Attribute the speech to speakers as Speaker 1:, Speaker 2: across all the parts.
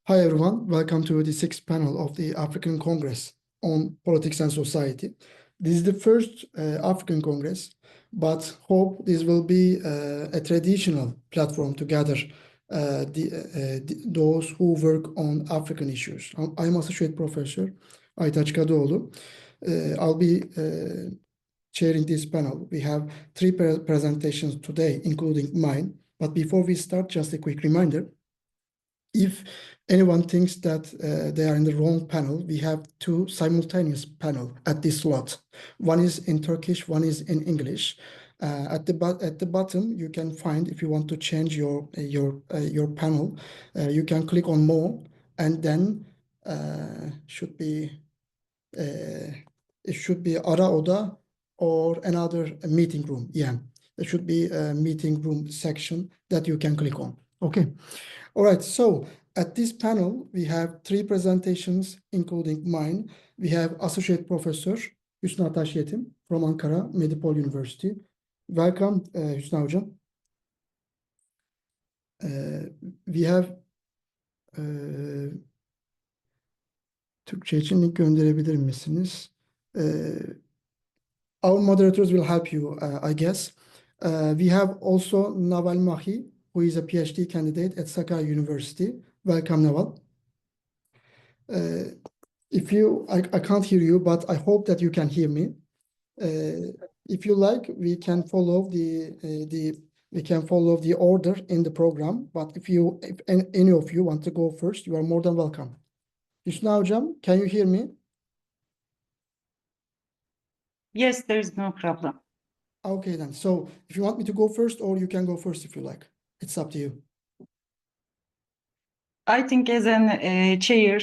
Speaker 1: Hi everyone, welcome to the sixth panel of the African Congress on Politics and Society. This is the first African Congress, but hope this will be a traditional platform to gather those who work on African issues. I'm Associate Professor Aytaç Kadıoğlu. I'll be chairing this panel. We have three presentations today, including mine. But before we start, just a quick reminder. If anyone thinks that they are in the wrong panel, we have two simultaneous panels at this slot. One is in Turkish, one is in English. At the bottom, you can find, if you want to change your panel, you can click on More, and then it should be Ara Oda or another meeting room. Yeah, there should be a meeting room section that you can click on. Okay. All right, so at this panel, we have three presentations, including mine. We have Associate Professor Hüsna Yetim from Ankara Medipol University. Welcome, Hüsna Hocam. We have Türkçe için link gönderebilir misiniz? Our moderators will help you, I guess. We have also Nawal Mahi, who is a PhD candidate at Sakarya Üniversitesi. Welcome, Nawal. I can't hear you, but I hope that you can hear me. If you like, we can follow the order in the program. But if any of you want to go first, you are more than welcome. Hüsna Hocam, can you hear me?
Speaker 2: Yes, there is no problem.
Speaker 1: Okay, then. So if you want me to go first, or you can go first if you like. It's up to you.
Speaker 2: I think as an chair,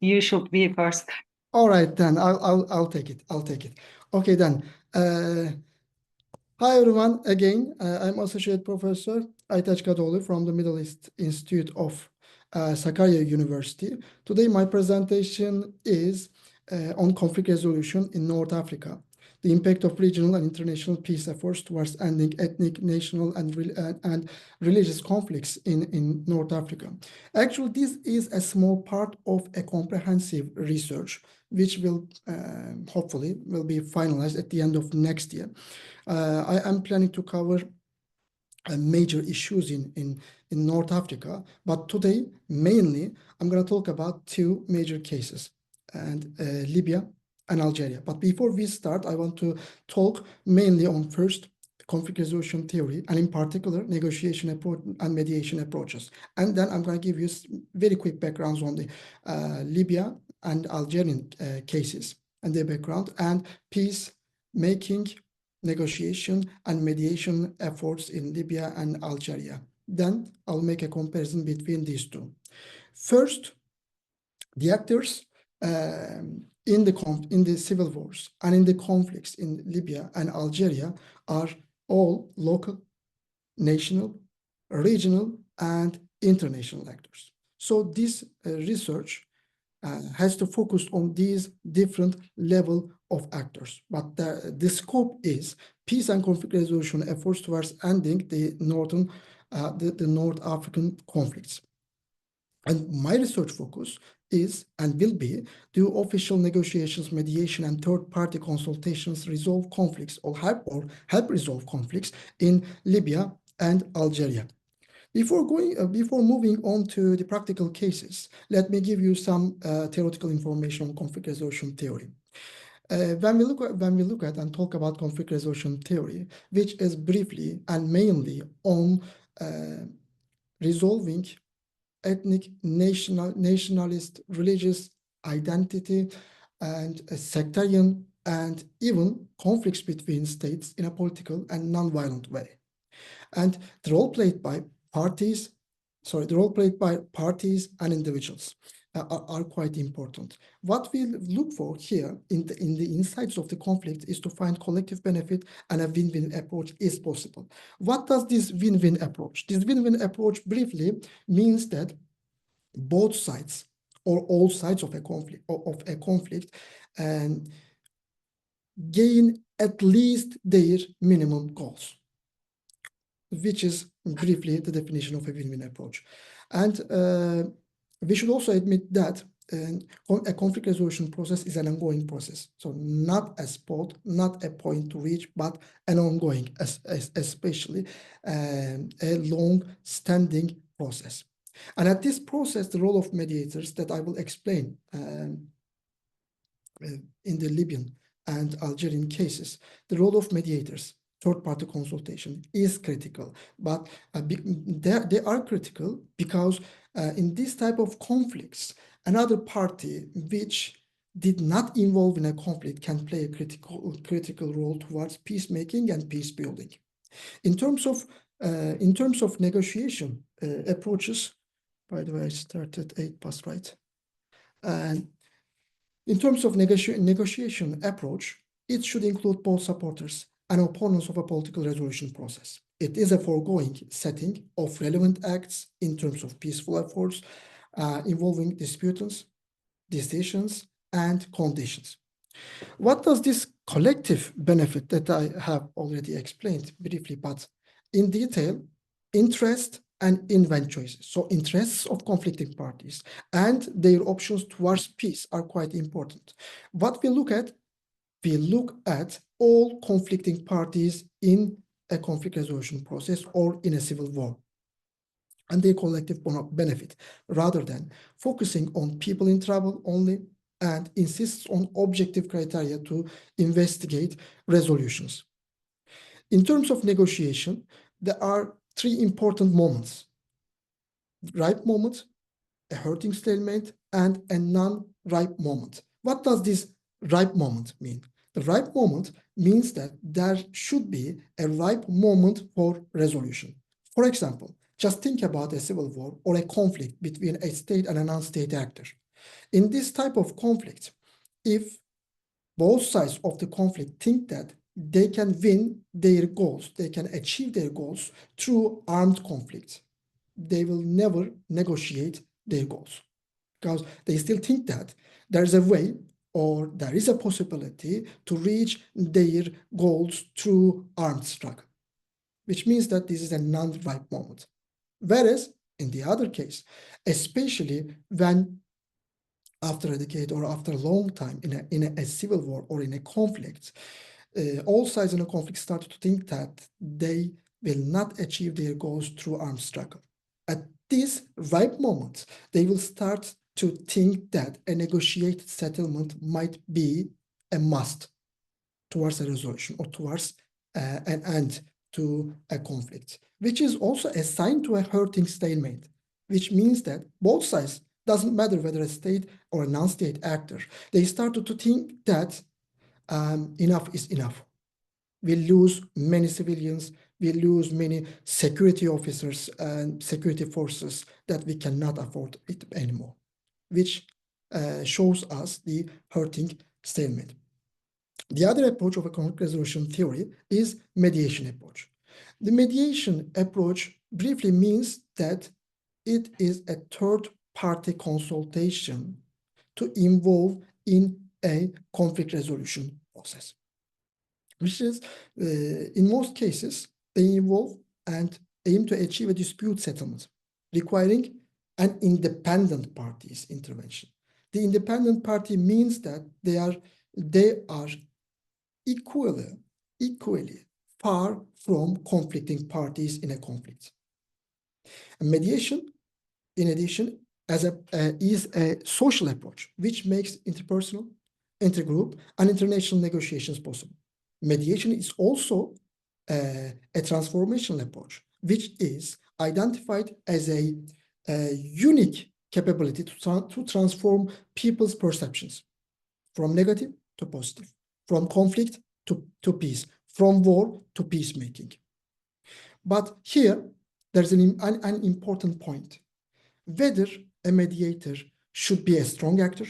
Speaker 2: you should be first.
Speaker 1: All right, then I'll take it. I'll take it. Okay, then. Hi everyone. Again, I'm Associate Professor Aytaç Kadıoğlu from the Middle East Institute of Sakarya University. Today, my presentation is on conflict resolution in North Africa, the impact of regional and international peace efforts towards ending ethnic, national, and religious conflicts in North Africa. Actually, this is a small part of a comprehensive research, which will hopefully be finalized at the end of next year. I am planning to cover major issues in North Africa, but today, mainly, I'm going to talk about two major cases, and Libya and Algeria. But before we start, I want to talk mainly on first conflict resolution theory, and in particular, negotiation approach and mediation approaches. And then I'm going to give you very quick backgrounds on the Libya and Algerian cases and their background, and peace-making, negotiation, and mediation efforts in Libya and Algeria. Then I'll make a comparison between these two. First, the actors in the civil wars and in the conflicts in Libya and Algeria are all local, national, regional, and international actors. So this research has to focus on these different levels of actors. But the scope is peace and conflict resolution efforts towards ending the North African conflicts. And my research focus is and will be do official negotiations, mediation, and third-party consultations resolve conflicts or help resolve conflicts in Libya and Algeria. Before moving on to the practical cases, let me give you some theoretical information on conflict resolution theory. When we look at and talk about conflict resolution theory, which is briefly and mainly on resolving ethnic, nationalist, religious identity, and sectarian, and even conflicts between states in a political and non-violent way. And the role played by parties and individuals are quite important. What we look for here in the insights of the conflict is to find collective benefit, and a win-win approach is possible. What does this win-win approach? This win-win approach briefly means that both sides or all sides of a conflict gain at least their minimum goals, which is briefly the definition of a win-win approach. And We should also admit that a conflict resolution process is an ongoing process. So not a spot, not a point to reach, but an ongoing, especially a long-standing process. And at this process, the role of mediators that I will explain in the Libyan and Algerian cases, the role of mediators, third-party consultation is critical, but they are critical because in this type of conflicts, another party which did not involve in a conflict can play a critical role towards peacemaking and peace building. In terms of negotiation approaches, by the way, I started 8 past, right? And in terms of negotiation approach, it should include both supporters and opponents of a political resolution process. It is a foregoing setting of relevant acts in terms of peaceful efforts involving disputants, decisions, and conditions. What does this collective benefit that I have already explained briefly, but in detail, interest and event choices. So interests of conflicting parties and their options towards peace are quite important. What we look at all conflicting parties in a conflict resolution process or in a civil war and their collective benefit, rather than focusing on people in trouble only, and insists on objective criteria to investigate resolutions. In terms of negotiation, there are 3 important moments: ripe moment, a hurting stalemate, and a non-ripe moment. What does this ripe moment mean? The ripe moment means that there should be a ripe moment for resolution. For example, just think about a civil war or a conflict between a state and a non-state actor. In this type of conflict, if both sides of the conflict think that they can win their goals, they can achieve their goals through armed conflict, they will never negotiate their goals because they still think that there's a way or there is a possibility to reach their goals through armed struggle, which means that this is a non-ripe moment. Whereas in the other case, especially when after a decade or after a long time in a civil war or in a conflict, all sides in a conflict start to think that they will not achieve their goals through armed struggle. At this ripe moment, they will start to think that a negotiated settlement might be a must towards a resolution or towards an end to a conflict, which is also a sign to a hurting stalemate, which means that both sides, doesn't matter whether a state or a non-state actor, they started to think that enough is enough. We lose many civilians, we lose many security officers and security forces that we cannot afford it anymore, which shows us the hurting stalemate. The other approach of a conflict resolution theory is mediation approach. The mediation approach briefly means that it is a third-party consultation to involve in a conflict resolution process, which is, in most cases, they involve and aim to achieve a dispute settlement, requiring an independent party's intervention. The independent party means that they are equally far from conflicting parties in a conflict. And mediation, in addition, is a social approach, which makes interpersonal, intergroup, and international negotiations possible. Mediation is also a transformational approach, which is identified as a unique capability to transform people's perceptions from negative to positive, from conflict to peace, from war to peacemaking. But here, there's an important point. Whether a mediator should be a strong actor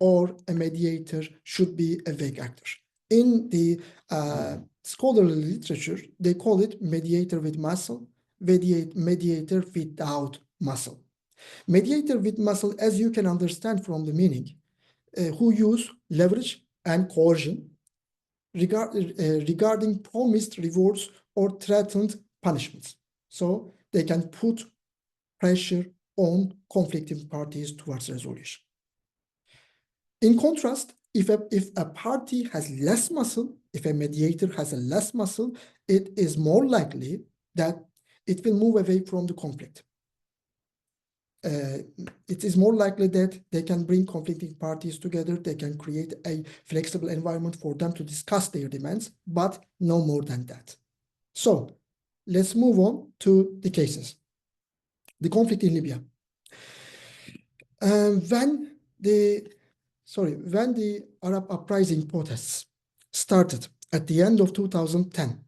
Speaker 1: or a mediator should be a weak actor. In the scholarly literature, they call it mediator with muscle, mediator without muscle. Mediator with muscle, as you can understand from the meaning, who use leverage and coercion regarding promised rewards or threatened punishments. So they can put pressure on conflicting parties towards resolution. In contrast, if a party has less muscle, if a mediator has a less muscle, it is more likely that it will move away from the conflict. It is more likely that they can bring conflicting parties together, they can create a flexible environment for them to discuss their demands, but no more than that. So let's move on to the cases. The conflict in Libya. When the Arab uprising protests started at the end of 2010,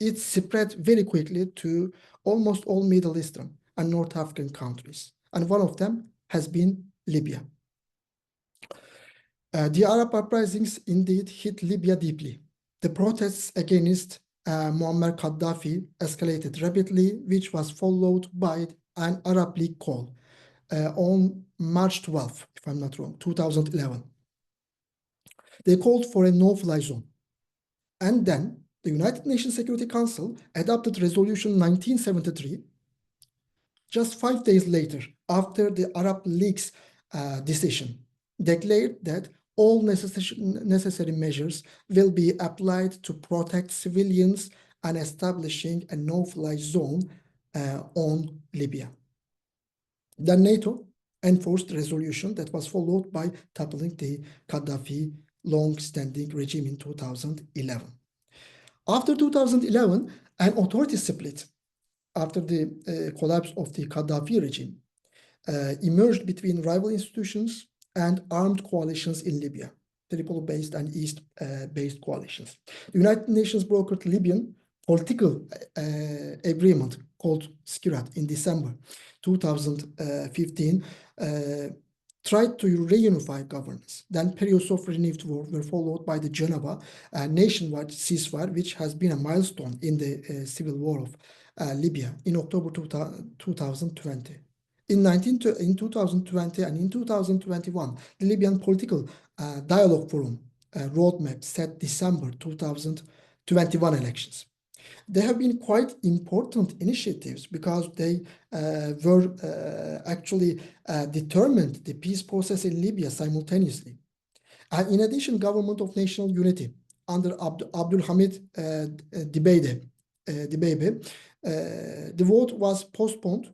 Speaker 1: it spread very quickly to almost all Middle Eastern and North African countries. And one of them has been Libya. The Arab uprisings indeed hit Libya deeply. The protests against Muammar Gaddafi escalated rapidly, which was followed by an Arab League call on March 12, if I'm not wrong, 2011. They called for a no-fly zone. And then the United Nations Security Council adopted Resolution 1973 just 5 days later, after the Arab League's decision, declared that all necessary measures will be applied to protect civilians and establishing a no-fly zone on Libya. Then NATO enforced the resolution that was followed by toppling the Gaddafi long-standing regime in 2011. After 2011, an authority split after the collapse of the Gaddafi regime emerged between rival institutions and armed coalitions in Libya, Tripoli-based and East-based coalitions. The United Nations brokered Libyan political agreement called Skirat in December 2015, tried to reunify governance. Then periods of renewed war were followed by the Geneva nationwide ceasefire, which has been a milestone in the civil war of Libya in October 2020. In 2020 and in 2021, the Libyan Political Dialogue Forum roadmap set December 2021 elections. They have been quite important initiatives because they were actually determined the peace process in Libya simultaneously. And in addition, Government of National Unity under Abdul Hamid Dibeibe, the vote was postponed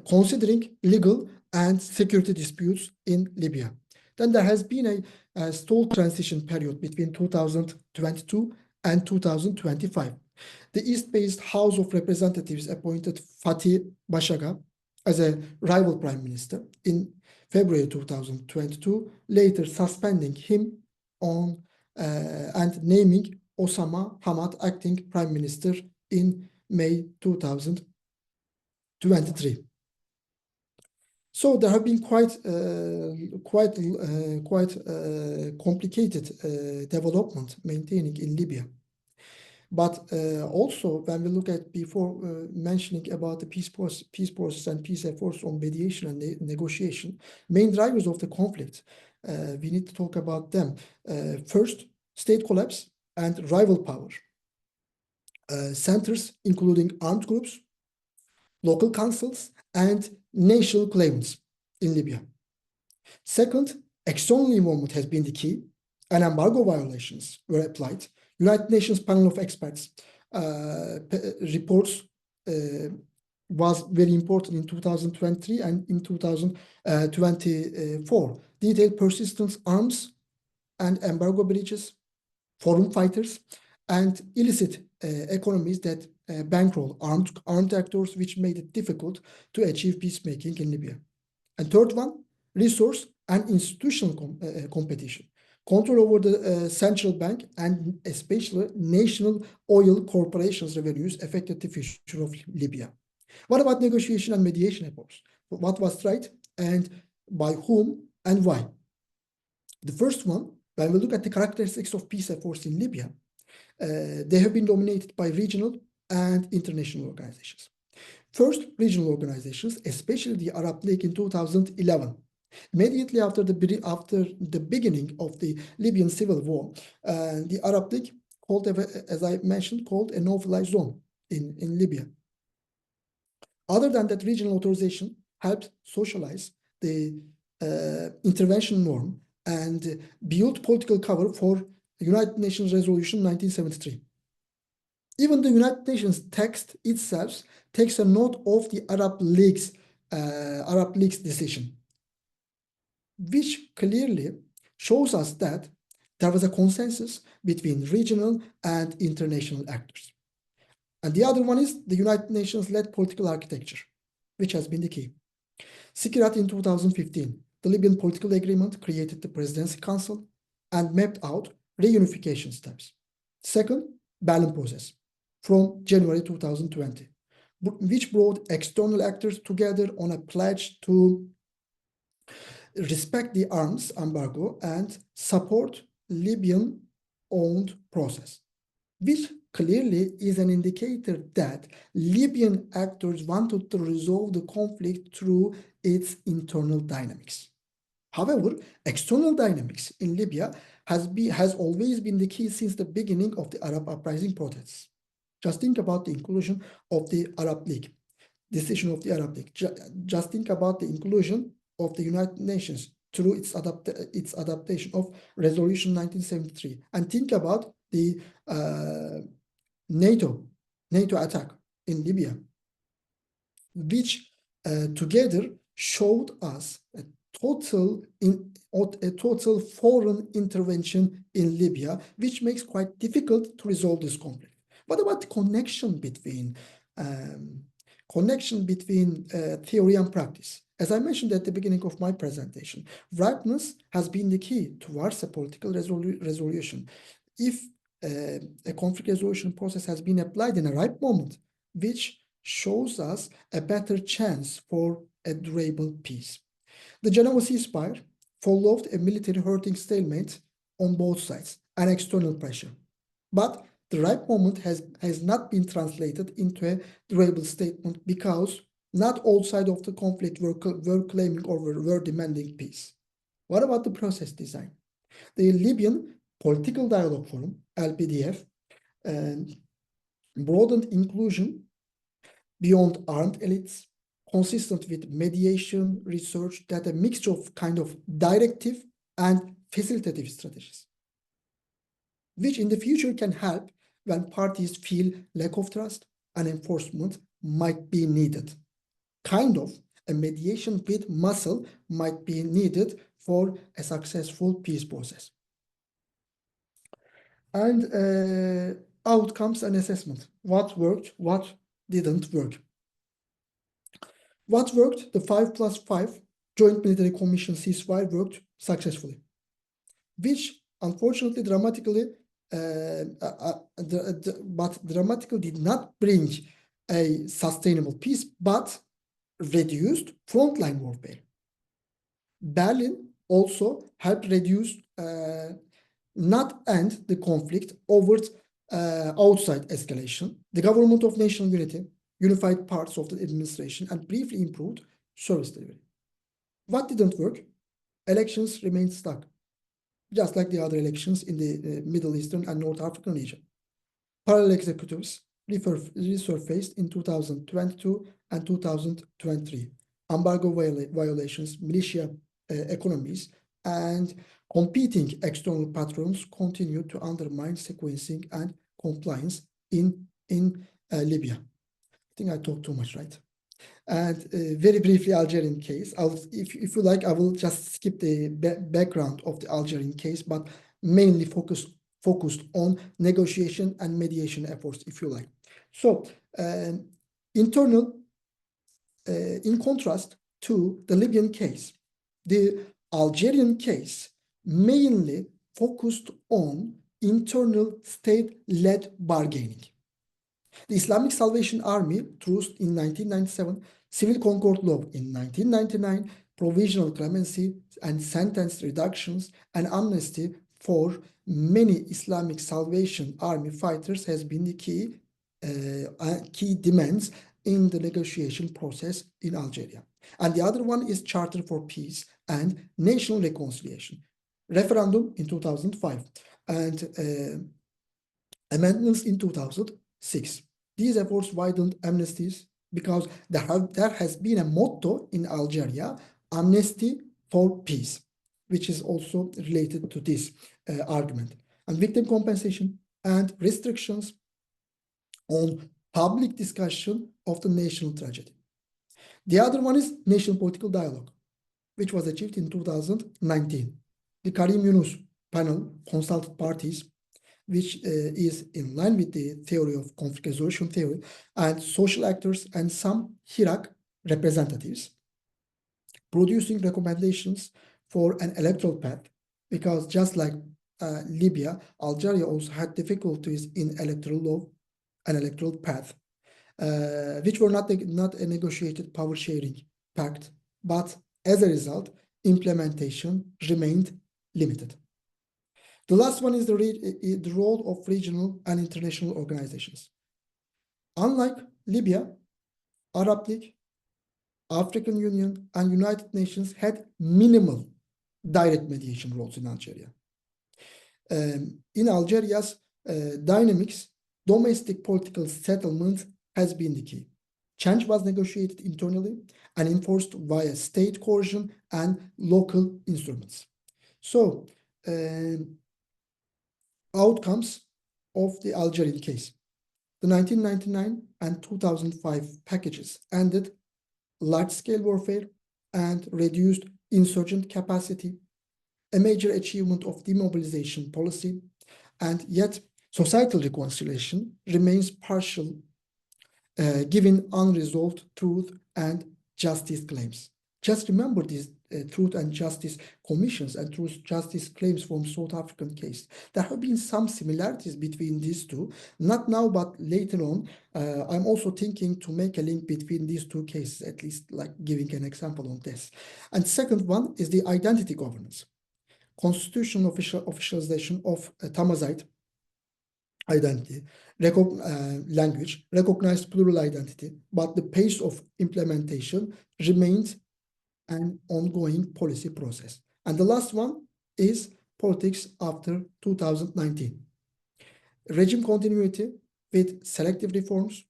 Speaker 1: considering legal and security disputes in Libya. Then there has been a stalled transition period between 2022 and 2025. The East-based House of Representatives appointed Fatih Başaga as a rival prime minister in February 2022, later suspending him and naming Osama Hamad acting prime minister in May 2023. So there have been quite complicated development maintaining in Libya. But also, when we look at before mentioning about the peace process and peace efforts on mediation and negotiation, main drivers of the conflict, we need to talk about them. First, state collapse and rival power. Centers including armed groups, local councils, and national claimants in Libya. Second, external involvement has been the key, and embargo violations were applied. United Nations panel of experts reports was very important in 2023 and in 2024. Detailed persistent arms and embargo breaches, foreign fighters, and illicit economies that bankroll armed actors, which made it difficult to achieve peacemaking in Libya. And third one, resource and institutional competition. Control over the central bank and especially national oil corporations' revenues affected the future of Libya. What about negotiation and mediation efforts? What was tried and by whom and why? The first one, when we look at the characteristics of peace efforts in Libya, they have been dominated by regional and international organizations. First, regional organizations, especially the Arab League in 2011. Immediately after the beginning of the Libyan civil war, the Arab League called, as I mentioned, called a no-fly zone in Libya. Other than that, regional authorization helped socialize the intervention norm and build political cover for United Nations Resolution 1973. Even the United Nations text itself takes a note of the Arab League's decision, which clearly shows us that there was a consensus between regional and international actors. And the other one is the United Nations-led political architecture, which has been the key. Sikirat in 2015, the Libyan political agreement created the Presidency Council and mapped out reunification steps. Second, Berlin process from January 2020, which brought external actors together on a pledge to respect the arms embargo and support Libyan-owned process, which clearly is an indicator that Libyan actors wanted to resolve the conflict through its internal dynamics. However, external dynamics in Libya has always been the key since the beginning of the Arab uprising protests. Just think about the inclusion of the Arab League, decision of the Arab League. Just think about the inclusion of the United Nations through its adaptation of Resolution 1973, and think about the NATO attack in Libya, which together showed us a total foreign intervention in Libya, which makes quite difficult to resolve this conflict. What about the connection between theory and practice? As I mentioned at the beginning of my presentation, ripeness has been the key towards a political resolution. If a conflict resolution process has been applied in a ripe moment, which shows us a better chance for a durable peace. The Geneva ceasefire followed a military hurting stalemate on both sides and external pressure. But the ripe moment has not been translated into a durable statement because not all sides of the conflict were claiming or were demanding peace. What about the process design? The Libyan Political Dialogue Forum, LPDF, broadened inclusion beyond armed elites, consistent with mediation research that a mixture of kind of directive and facilitative strategies, which in the future can help when parties feel lack of trust and enforcement might be needed. Kind of a mediation with muscle might be needed for a successful peace process. And outcomes and assessment. What worked, what didn't work. What worked? The 5+5 Joint Military Commission ceasefire worked successfully, which unfortunately dramatically did not bring a sustainable peace, but reduced frontline warfare. Berlin also helped reduce, not end the conflict over outside escalation. The government of national unity unified parts of the administration and briefly improved service delivery. What didn't work? Elections remained stuck, just like the other elections in the Middle Eastern and North African region. Parallel executives resurfaced in 2022 and 2023. Embargo violations, militia economies, and competing external patterns continue to undermine sequencing and compliance in Libya. I think I talked too much, right? And very briefly, Algerian case. If you like, I will just skip the background of the Algerian case, but mainly focused on negotiation and mediation efforts, if you like. So, in contrast to the Libyan case, the Algerian case mainly focused on internal state-led bargaining. The Islamic Salvation Army truced in 1997, Civil Concord Law in 1999, provisional clemency and sentence reductions and amnesty for many Islamic Salvation Army fighters has been the key demands in the negotiation process in Algeria. And the other one is Charter for Peace and National Reconciliation. Referendum in 2005 and amendments in 2006. These efforts widened amnesties, because there has been a motto in Algeria, amnesty for peace, which is also related to this argument. And victim compensation and restrictions on public discussion of the national tragedy. The other one is national political dialogue, which was achieved in 2019. The Karim Yunus panel consulted parties, which is in line with the theory of conflict resolution theory, and social actors and some Hirak representatives, producing recommendations for an electoral path, because just like Libya, Algeria also had difficulties in electoral law and electoral path, which were not a negotiated power sharing pact, but as a result, implementation remained limited. The last one is the role of regional and international organizations. Unlike Libya, Arab League, African Union, and United Nations had minimal direct mediation roles in Algeria. In Algeria's dynamics, domestic political settlement has been the key. Change was negotiated internally and enforced via state coercion and local instruments. So, outcomes of the Algerian case. The 1999 and 2005 packages ended large-scale warfare and reduced insurgent capacity, a major achievement of demobilization policy, and yet societal reconciliation remains partial, given unresolved truth and justice claims. Just remember these truth and justice commissions and truth justice claims from South African case. There have been some similarities between these two, not now, but later on. I'm also thinking to make a link between these two cases, at least like giving an example on this. And second one is the identity governance. Constitutional officialization of Tamazight identity, language, recognized plural identity, but the pace of implementation remains an ongoing policy process. And the last one is politics after 2019. Regime continuity with selective reforms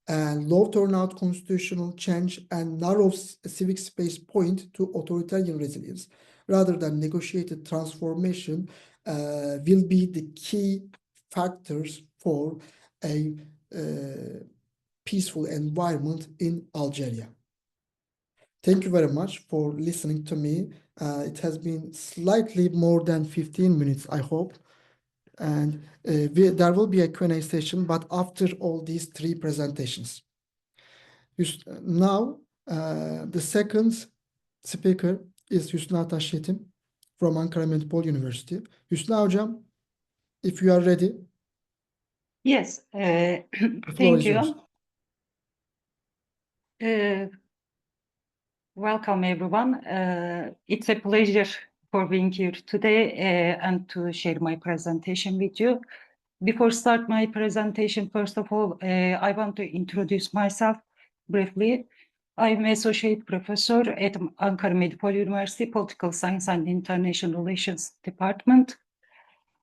Speaker 1: and low turnout constitutional change and narrow civic space point to authoritarian resilience rather than negotiated transformation will be the key factors for a peaceful environment in Algeria. Thank you very much for listening to me. It has been slightly more than 15 minutes, I hope. And there will be a Q&A session, but after all these three presentations. Now, the second speaker is Hüsna Yetim from Ankara Medipol University. Hüsna Hocam, if you are ready.
Speaker 2: Yes,
Speaker 1: The floor
Speaker 2: thank
Speaker 1: is yours.
Speaker 2: you. Welcome, everyone. It's a pleasure for being here today and to share my presentation with you. Before start my presentation, first of all, I want to introduce myself briefly. I'm Associate Professor at Ankara Medipol University, Political Science and International Relations Department.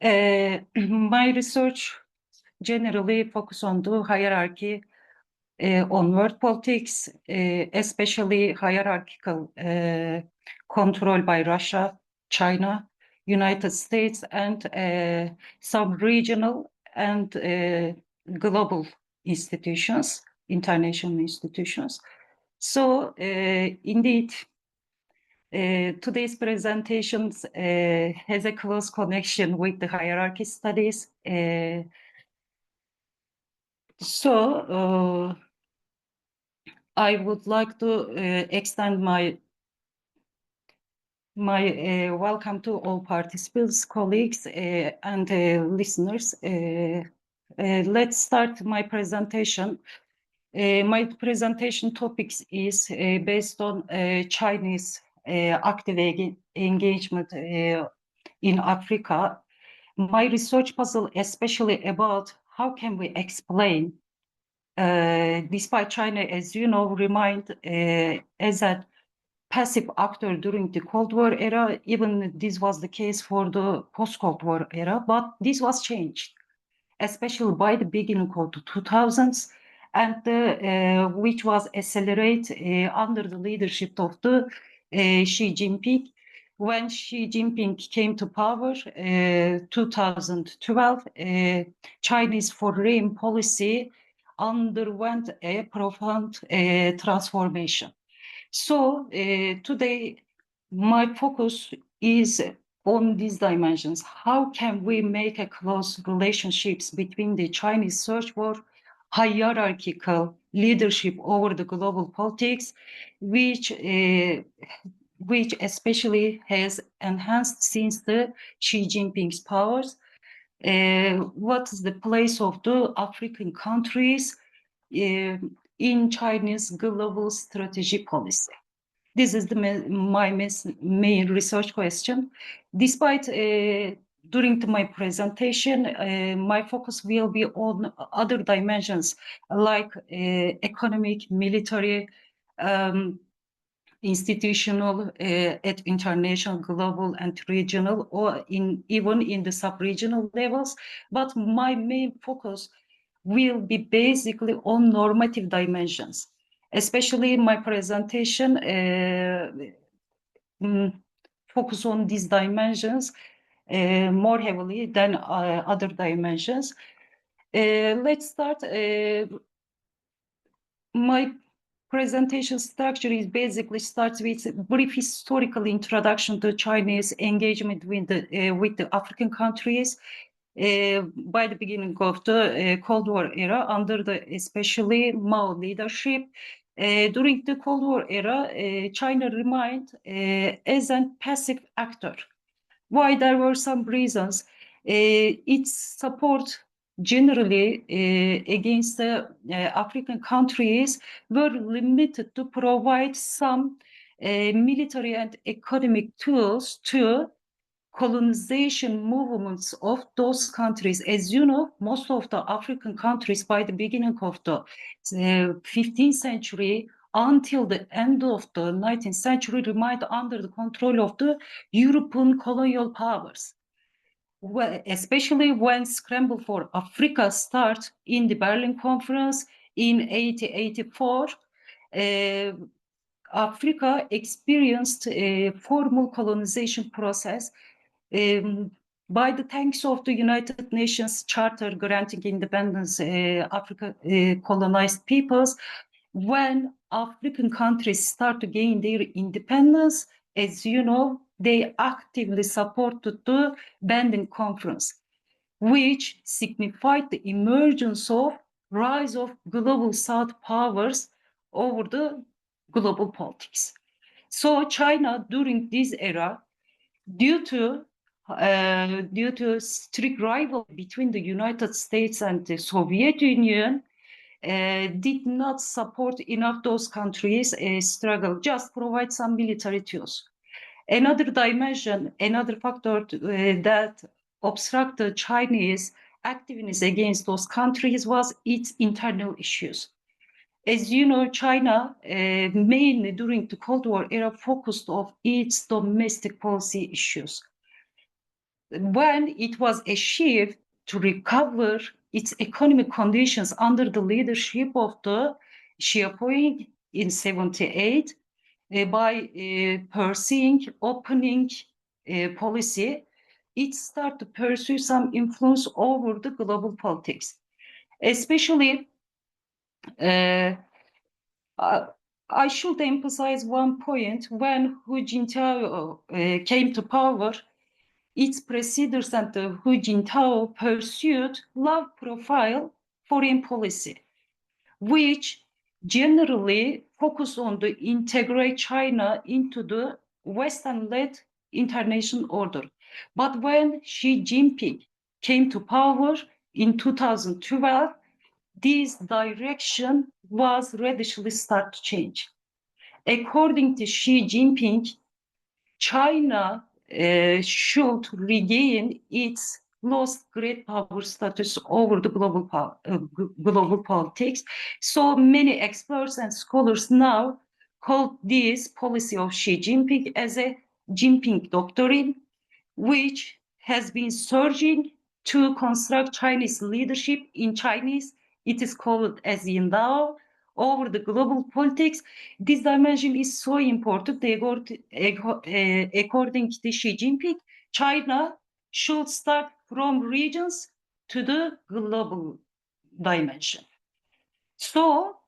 Speaker 2: My research generally focuses on the hierarchy on world politics, especially hierarchical control by Russia, China, United States, and some regional and global institutions, international institutions. So indeed, today's presentations has a close connection with the hierarchy studies. I would like to extend my welcome to all participants, colleagues, and listeners. Let's start my presentation. My presentation topics is based on Chinese active engagement in Africa. My research puzzle especially about how can we explain despite China, as you know, remained as a passive actor during the Cold War era, even this was the case for the post-Cold War era, but this was changed, especially by the beginning of the 2000s, and which was accelerated under the leadership of the Xi Jinping. When Xi Jinping came to power, 2012, Chinese foreign policy underwent a profound transformation. So today, my focus is on these dimensions. How can we make a close relationships between the Chinese search for hierarchical leadership over the global politics, which especially has enhanced since the Xi Jinping's powers? What is the place of the African countries in Chinese global strategy policy? This is my main research question. Despite during my presentation, my focus will be on other dimensions like economic, military, institutional, at international, global, and regional, or even in the sub-regional levels. But my main focus will be basically on normative dimensions. Especially in my presentation, focus on these dimensions more heavily than other dimensions. Let's start. My presentation structure is basically starts with a brief historical introduction to Chinese engagement with the African countries by the beginning of the Cold War era under the especially Mao leadership. During the Cold War era, China remained as a passive actor. Why? There were some reasons. Its support generally against the African countries were limited to provide some military and economic tools to colonization movements of those countries. As you know, most of the African countries by the beginning of the 15th century until the end of the 19th century remained under the control of the European colonial powers. Well, especially when scramble for Africa started in the Berlin Conference in 1884, Africa experienced a formal colonization process by the thanks of the United Nations Charter granting independence Africa colonized peoples. When African countries start to gain their independence, as you know, they actively supported the Berlin Conference, which signified the emergence of rise of global South powers over the global politics. So China during this era, due to strict rivalry between the United States and the Soviet Union, did not support enough those countries struggle, just provide some military tools. Another dimension, another factor that obstructed Chinese activeness against those countries was its internal issues. As you know, China mainly during the Cold War era focused on its domestic policy issues. When it was achieved to recover its economic conditions under the leadership of the Xiaoping in 78, by pursuing opening policy, it started to pursue some influence over the global politics. Especially, I should emphasize one point. When Hu Jintao came to power, its predecessors and Hu Jintao pursued low profile foreign policy, which generally focused on the integrate China into the Western-led international order. But when Xi Jinping came to power in 2012, this direction was radically start to change. According to Xi Jinping, China should regain its lost great power status over the global politics. So many experts and scholars now call this policy of Xi Jinping as a Jinping doctrine, which has been surging to construct Chinese leadership in Chinese it is called as Yindao, over the global politics. This dimension is so important. According to Xi Jinping, China should start from regions to the global dimension. So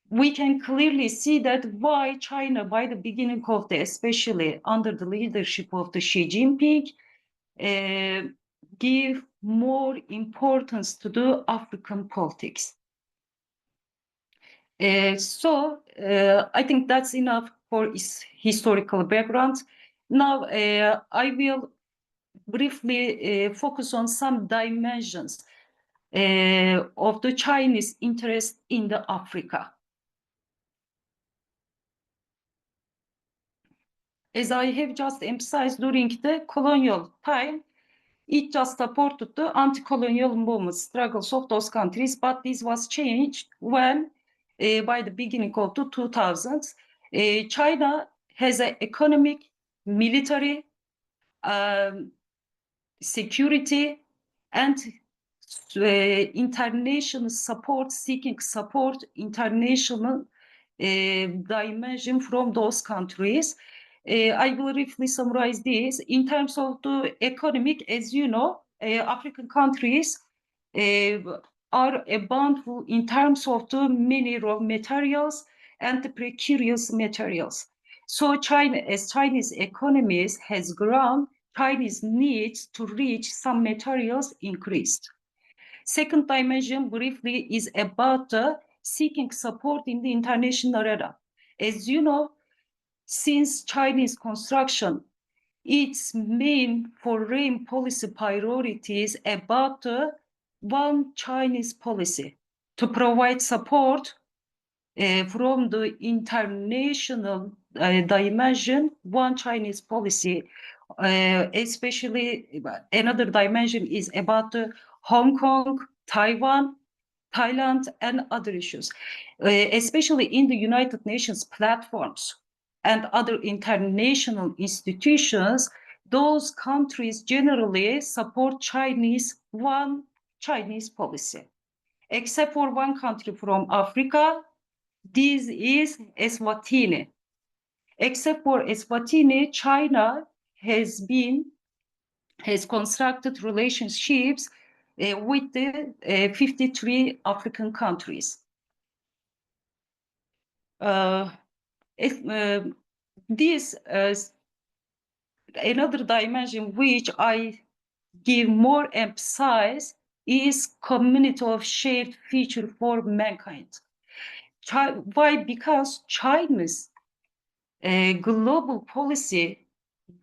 Speaker 2: we can clearly see that why China, by the beginning of especially under the leadership of the Xi Jinping, give more importance to the African politics. I think that's enough for its historical background. Now I will briefly focus on some dimensions of the Chinese interest in the Africa. As I have just emphasized, during the colonial time, it just supported the anti-colonial movement struggles of those countries, but this was changed when, by the beginning of the 2000s, China has an economic, military, security, and international support, seeking support, international dimension from those countries. I will briefly summarize this. In terms of the economic, as you know, African countries are bountiful in terms of the many raw materials and the precarious materials. So China, as Chinese economies has grown, Chinese needs to reach some materials increased. Second dimension briefly is about seeking support in the international arena. As you know, since Chinese construction, its main foreign policy priorities about the one Chinese policy to provide support from the international dimension, one Chinese policy, especially another dimension is about Hong Kong, Taiwan, Thailand, and other issues, especially in the United Nations platforms and other international institutions. Those countries generally support one Chinese policy, except for one country from Africa. This is Eswatini. Except for Eswatini, China has constructed relationships with the 53 African countries. This another dimension which I give more emphasis is community of shared future for mankind. Why? Because China's global policy,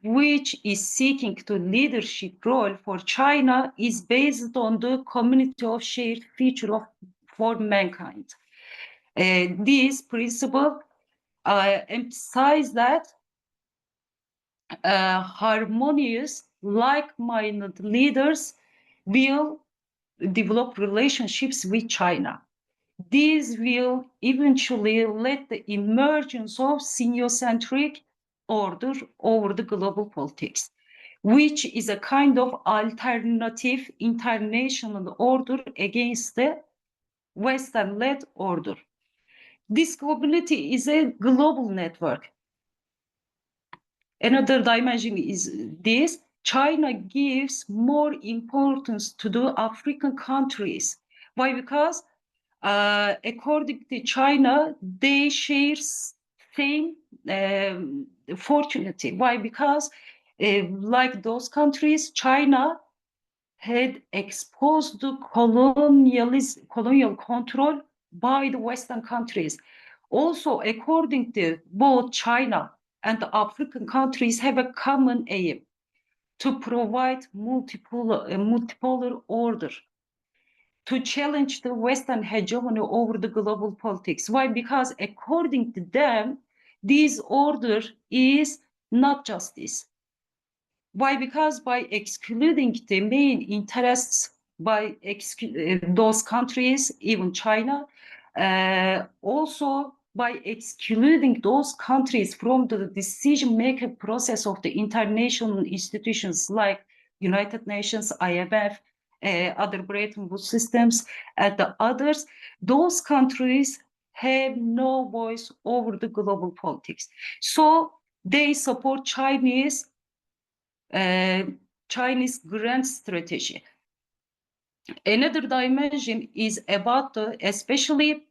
Speaker 2: which is seeking the leadership role for China, is based on the community of shared future for mankind. This principle emphasizes that harmonious, like-minded leaders will develop relationships with China. This will eventually lead the emergence of siniocentric order over the global politics, which is a kind of alternative international order against the Western-led order. This community is a global network. Another dimension is this: China gives more importance to the African countries. Why? Because according to China, they share same fortunity. Why? Because like those countries, China had exposed the colonial control by the Western countries. Also, according to both China and the African countries have a common aim to provide multipolar order, to challenge the Western hegemony over the global politics. Why? Because according to them, this order is not justice. Why? Because by excluding the main interests by those countries, even China, also by excluding those countries from the decision-making process of the international institutions like United Nations, IMF, other Bretton Woods systems, and the others, those countries have no voice over the global politics. So they support Chinese grand strategy. Another dimension is about especially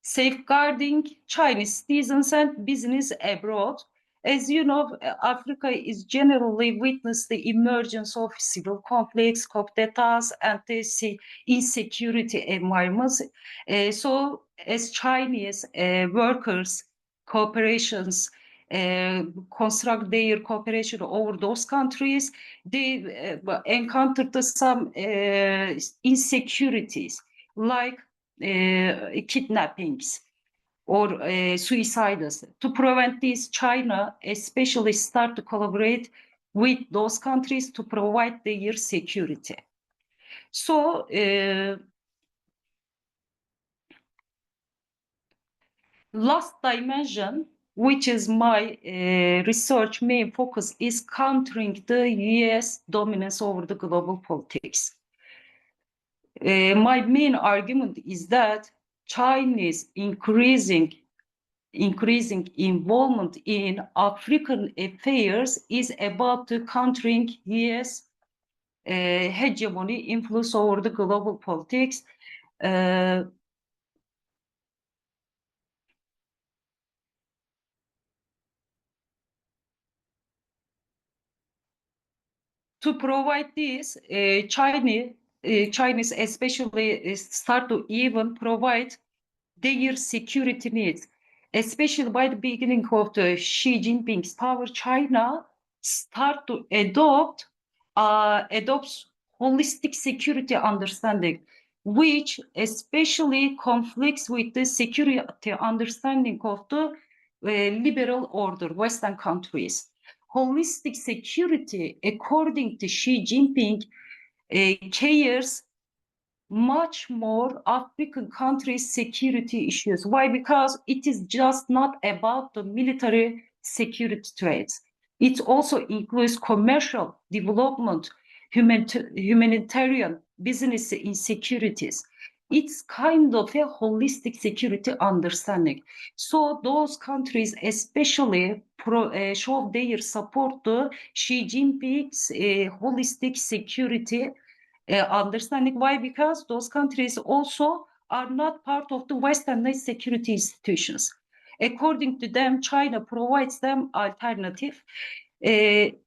Speaker 2: safeguarding Chinese citizens and business abroad. As you know, Africa is generally witnessed the emergence of civil conflicts, coup d'etats, and the insecurity environments. So as Chinese workers, corporations, construct their cooperation over those countries, they encountered some insecurities like kidnappings or suicides. To prevent this, China especially start to collaborate with those countries to provide their security. So last dimension, which is my research main focus, is countering the US dominance over the global politics. My main argument is that China's increasing involvement in African affairs is about to countering US hegemony, influence over the global politics. To provide this, Chinese especially start to even provide their security needs, especially by the beginning of the Xi Jinping's power. China start to adopts holistic security understanding, which especially conflicts with the security understanding of the liberal order, Western countries. Holistic security, according to Xi Jinping, cares much more African countries' security issues. Why? Because it is just not about the military security threats. It also includes commercial development, humanitarian business insecurities. It's kind of a holistic security understanding. So those countries especially show their support to Xi Jinping's holistic security understanding. Why? Because those countries also are not part of the Western security institutions. According to them, China provides them alternative. In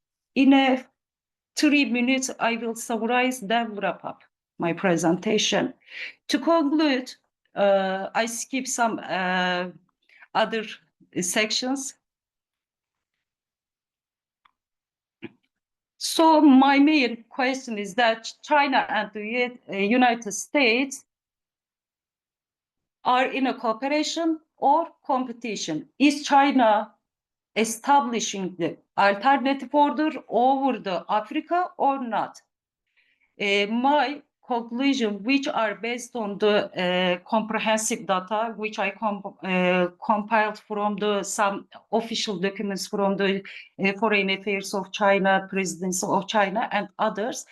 Speaker 2: 3 minutes, I will summarize, then wrap up my presentation. To conclude, I skip some other sections. So my main question is that China and the United States are in a cooperation or competition. Is China establishing the alternative order over the Africa or not? My conclusion, which are based on the comprehensive data, which I compiled from some official documents from the Foreign Affairs of China, Presidency of China, and others.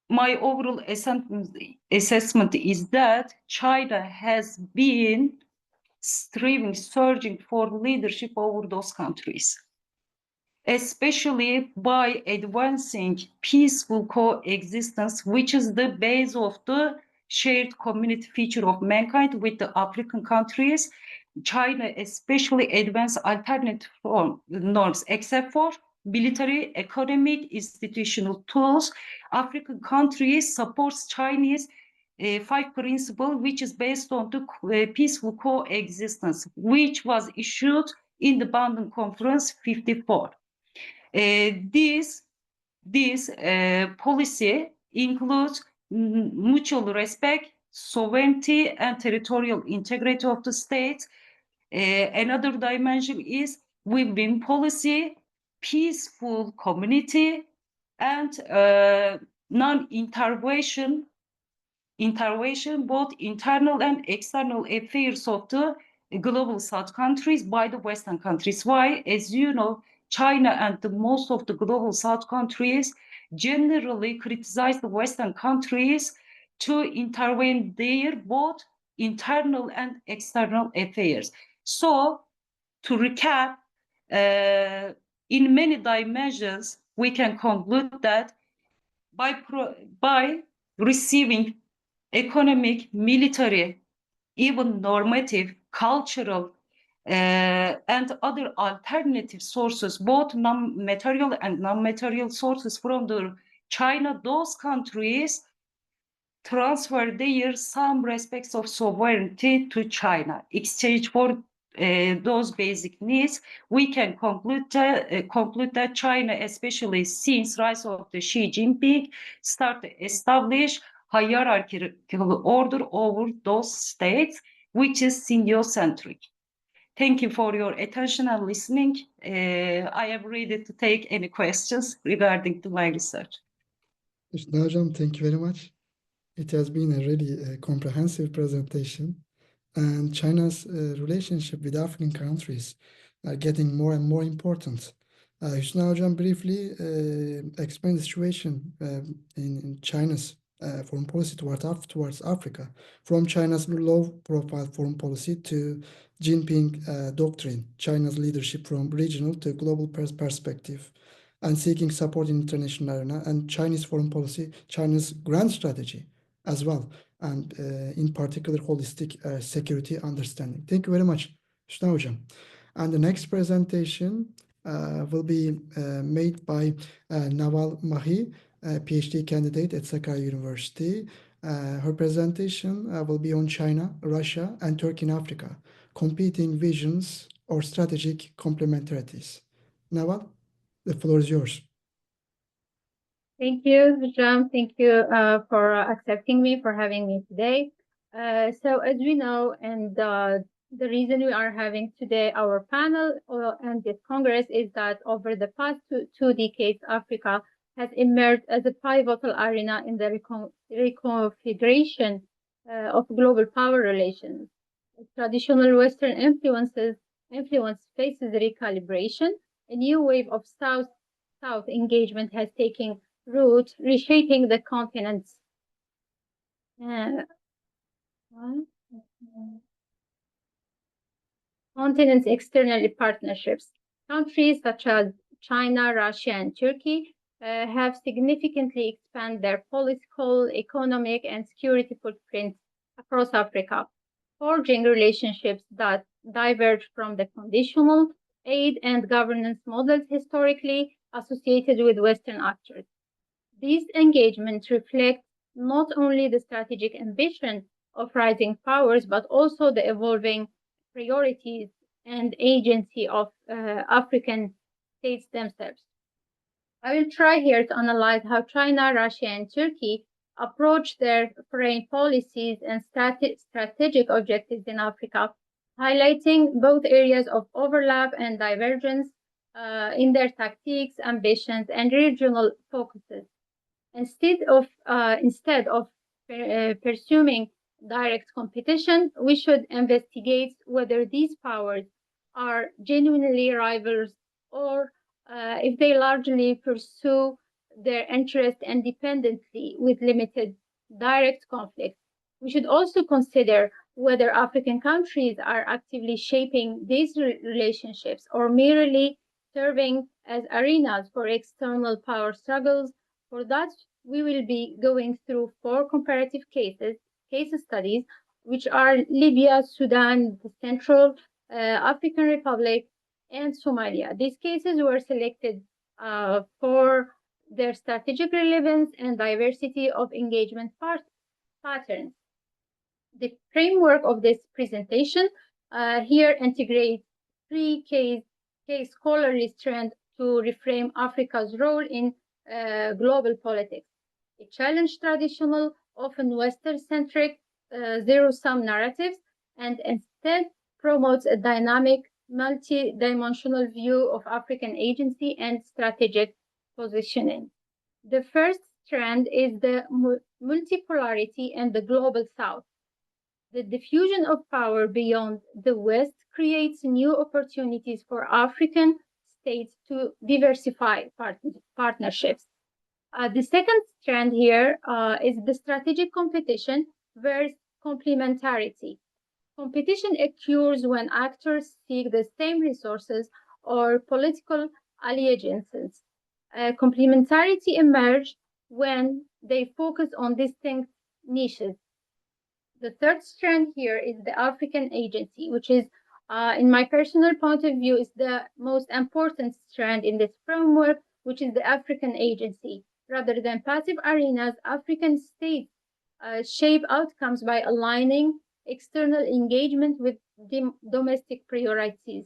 Speaker 2: My overall assessment is that China has been searching for leadership over those countries, especially by advancing peaceful coexistence, which is the base of the shared community feature of mankind with the African countries. China especially advanced alternative norms, except for military, economic, institutional tools. African countries supports Chinese 5 principle, which is based on the peaceful coexistence, which was issued in the Bandung Conference 54. This policy includes mutual respect, sovereignty, and territorial integrity of the state. Another dimension is win-win policy, peaceful community, and non-intervention, both internal and external affairs of the global South countries by the Western countries. Why? As you know, China and the most of the global South countries generally criticize the Western countries to intervene their both internal and external affairs. So, to recap, in many dimensions, we can conclude that by receiving economic, military, even normative, cultural, and other alternative sources, both non-material and non-material sources from the China, those countries transfer their some respects of sovereignty to China. Exchange for those basic needs, we can conclude that China, especially since rise of the Xi Jinping, start to establish hierarchical order over those states, which is Sino-centric. Thank you for your attention and listening. I am ready to take any questions regarding to my research.
Speaker 1: Hüsna Hocam, thank you very much. It has been a really comprehensive presentation, and China's relationship with African countries are getting more and more important. Hüsna Hocam briefly explained the situation in China's foreign policy towards Africa, from China's low-profile foreign policy to Jinping doctrine, China's leadership from regional to global perspective, and seeking support in international arena, and Chinese foreign policy, China's grand strategy as well, and in particular holistic security understanding. Thank you very much, Hüsna Hocam. And the next presentation will be made by Nawal Mahi, PhD candidate at Sakarya Üniversitesi. Her presentation will be on China, Russia, and Turkey in Africa, competing visions or strategic complementarities. Nawal, the floor is yours.
Speaker 3: Thank you, Hüsna. Thank you for accepting me, for having me today. So as we know, and the reason we are having today our panel and this Congress is that over the past two decades, Africa has emerged as a pivotal arena in the reconfiguration of global power relations. Traditional Western influence faces recalibration. A new wave of South engagement has taken root, reshaping the continent's external partnerships. Countries such as China, Russia, and Turkey have significantly expanded their political, economic, and security footprints across Africa, forging relationships that diverge from the conditional aid and governance models historically associated with Western actors. These engagements reflect not only the strategic ambition of rising powers, but also the evolving priorities and agency of African states themselves. I will try here to analyze how China, Russia, and Turkey approach their foreign policies and strategic objectives in Africa, highlighting both areas of overlap and divergence in their tactics, ambitions, and regional focuses. Instead of pursuing direct competition, we should investigate whether these powers are genuinely rivals or if they largely pursue their interests independently with limited direct conflict. We should also consider whether African countries are actively shaping these relationships or merely serving as arenas for external power struggles. For that, we will be going through 4 comparative case studies, which are Libya, Sudan, the Central African Republic, and Somalia. These cases were selected for their strategic relevance and diversity of engagement patterns. The framework of this presentation here integrates 3 case scholarly strands to reframe Africa's role in global politics. It challenges traditional, often Western-centric, zero-sum narratives, and instead promotes a dynamic, multi-dimensional view of African agency and strategic positioning. The first strand is the multipolarity and the global South. The diffusion of power beyond the West creates new opportunities for African states to diversify partnerships. The second strand here is the strategic competition versus complementarity. Competition occurs when actors seek the same resources or political allegiances. Complementarity emerges when they focus on distinct niches. The third strand here is the African agency, which is, in my personal point of view, is the most important strand in this framework, which is the African agency. Rather than passive arenas, African states shape outcomes by aligning external engagement with domestic priorities.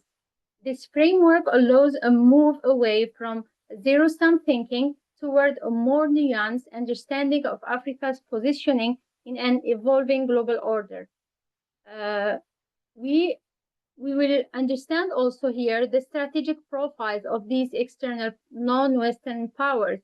Speaker 3: This framework allows a move away from zero-sum thinking toward a more nuanced understanding of Africa's positioning in an evolving global order. We will understand also here the strategic profiles of these external non-Western powers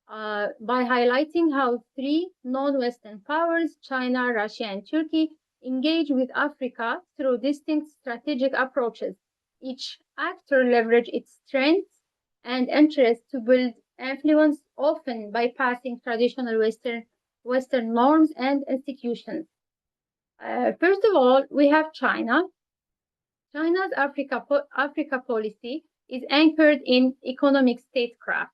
Speaker 3: by highlighting how three non-Western powers, China, Russia, and Turkey, engage with Africa through distinct strategic approaches. Each actor leverages its strengths and interests to build influence, often bypassing traditional Western norms and institutions. First of all, we have China. China's Africa policy is anchored in economic statecraft,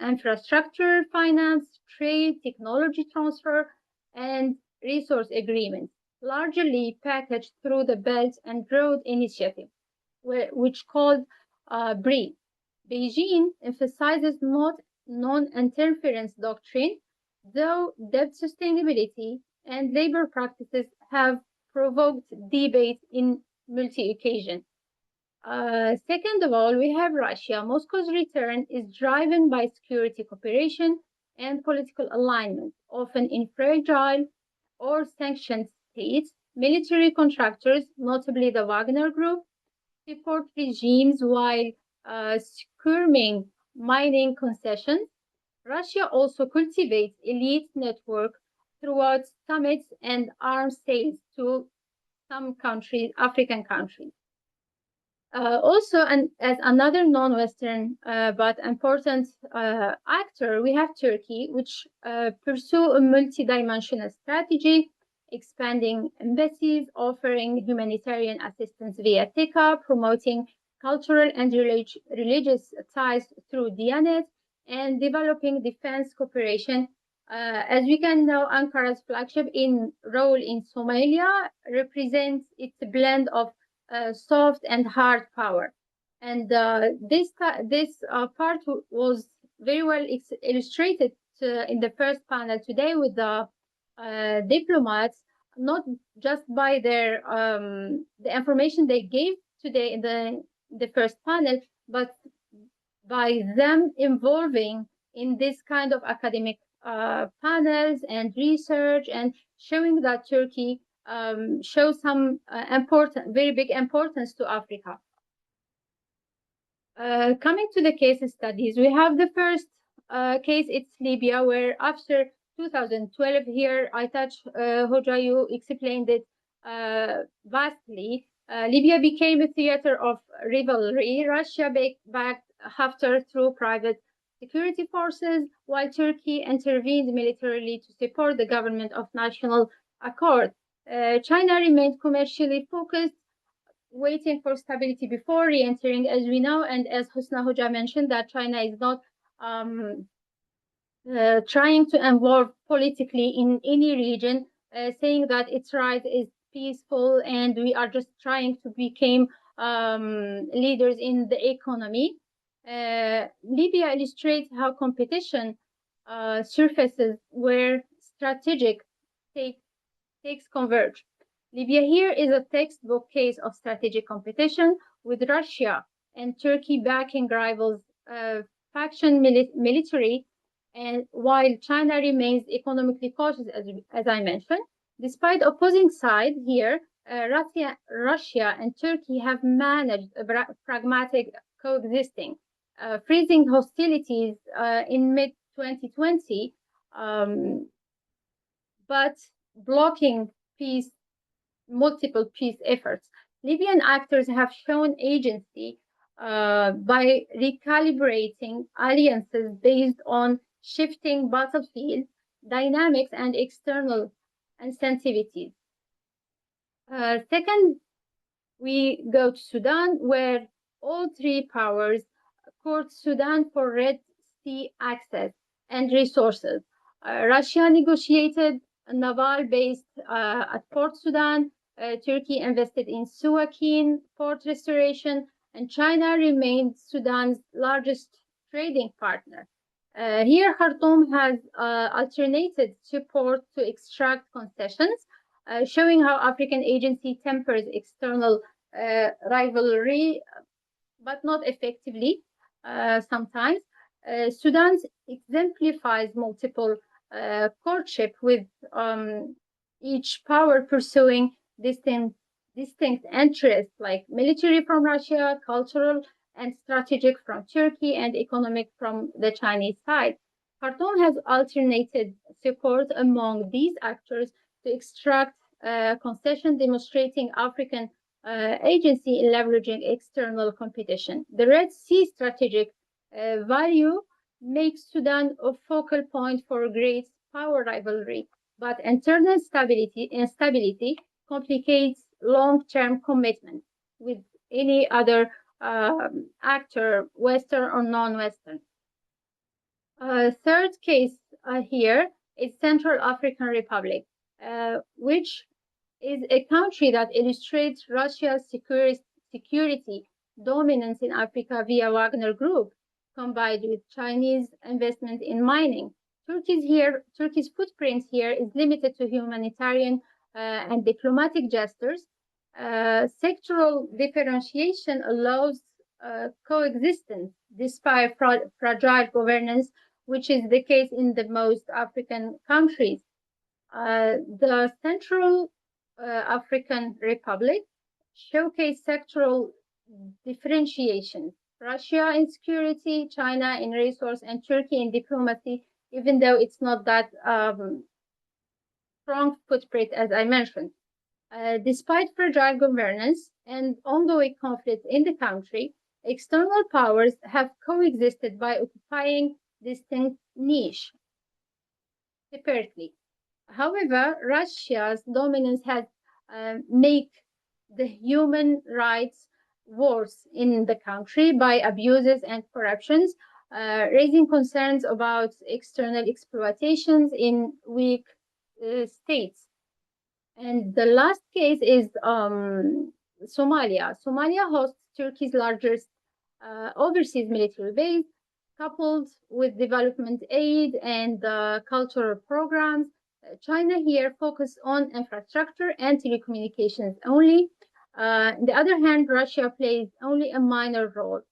Speaker 3: infrastructure, finance, trade, technology transfer, and resource agreements, largely packaged through the Belt and Road Initiative, which called BRIC. Beijing emphasizes not non-interference doctrine, though debt sustainability and labor practices have provoked debate in multi-occasion. Second of all, we have Russia. Moscow's return is driven by security cooperation and political alignment, often in fragile or sanctioned states. Military contractors, notably the Wagner Group, support regimes while skirming mining concessions. Russia also cultivates elite network throughout summits and arms sales to some countries, African countries. Also, and as another non-Western but important actor, we have Turkey, which pursue a multidimensional strategy, expanding embassies, offering humanitarian assistance via TICA, promoting cultural and religious ties through Diyanet, and developing defense cooperation. As we can know, Ankara's flagship role in Somalia represents its blend of soft and hard power. And this part was very well illustrated in the first panel today with the diplomats, not just by their the information they gave today in the first panel, but by them involving in this kind of academic panels and research, and showing that Turkey shows some very big importance to Africa. Coming to the case studies, we have the first case, it's Libya, where after 2012, here Aytaç Hoca, you explained it vastly. Libya became a theater of rivalry. Russia backed Haftar through private security forces, while Turkey intervened militarily to support the government of national accord. China remained commercially focused, waiting for stability before re-entering, as we know, and as Hüsna Hoca mentioned, that China is not trying to involve politically in any region, saying that its right is peaceful and we are just trying to become leaders in the economy. Libya illustrates how competition surfaces where strategic stakes converge. Libya here is a textbook case of strategic competition, with Russia and Turkey backing rivals' faction military, and while China remains economically cautious, as I mentioned. Despite opposing sides here, Russia and Turkey have managed a pragmatic coexisting, freezing hostilities in mid-2020, but blocking multiple peace efforts. Libyan actors have shown agency by recalibrating alliances based on shifting battlefield dynamics and external sensitivities. Second, we go to Sudan, where all three powers court Sudan for Red Sea access and resources. Russia negotiated a naval base at Port Sudan. Turkey invested in Suakin port restoration, and China remained Sudan's largest trading partner. Here, Khartoum has alternated support to extract concessions, showing how African agency tempers external rivalry, but not effectively sometimes. Sudan exemplifies multiple courtship with each power pursuing distinct interests, like military from Russia, cultural and strategic from Turkey, and economic from the Chinese side. Khartoum has alternated support among these actors to extract concession, demonstrating African agency in leveraging external competition. The Red Sea strategic value makes Sudan a focal point for great power rivalry, but internal instability complicates long-term commitment with any other actor, Western or non-Western. Third case here is Central African Republic, which is a country that illustrates Russia's security dominance in Africa via Wagner Group, combined with Chinese investment in mining. Turkey's footprint here is limited to humanitarian and diplomatic gestures. Sectoral differentiation allows coexistence despite fragile governance, which is the case in the most African countries. The Central African Republic showcase sectoral differentiation. Russia in security, China in resource, and Turkey in diplomacy, even though it's not that strong footprint as I mentioned. Despite fragile governance and ongoing conflict in the country, external powers have coexisted by occupying distinct niche separately. However, Russia's dominance has made the human rights worse in the country by abuses and corruptions, raising concerns about external exploitations in weak states. And the last case is Somalia. Somalia hosts Turkey's largest overseas military base, coupled with development aid and cultural programs. China here focuses on infrastructure and telecommunications only. On the other hand, Russia plays only a minor role.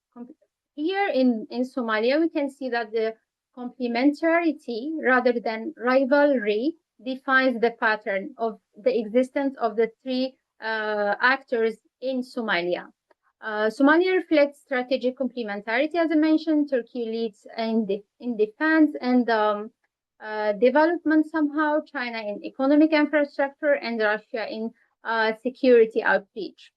Speaker 3: Here in Somalia, we can see that the complementarity rather than rivalry defines the pattern of the existence of the three actors in Somalia. Somalia reflects strategic complementarity, as I mentioned. Turkey leads in defense and development somehow, China in economic infrastructure, and Russia in security outreach.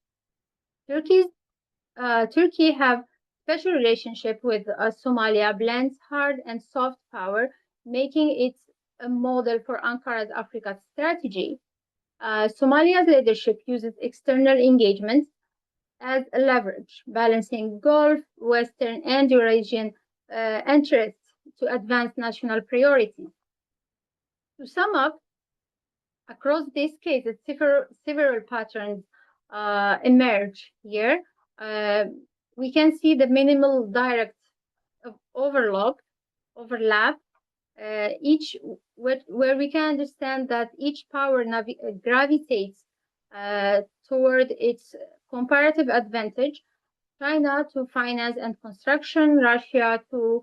Speaker 3: Turkey have special relationship with Somalia, blends hard and soft power, making it a model for Ankara's Africa strategy. Somalia's leadership uses external engagement as a leverage, balancing Gulf, Western, and Eurasian interests to advance national priorities. To sum up, across these cases, several patterns emerge here. We can see the minimal direct overlap, where we can understand that each power gravitates toward its comparative advantage. China to finance and construction, Russia to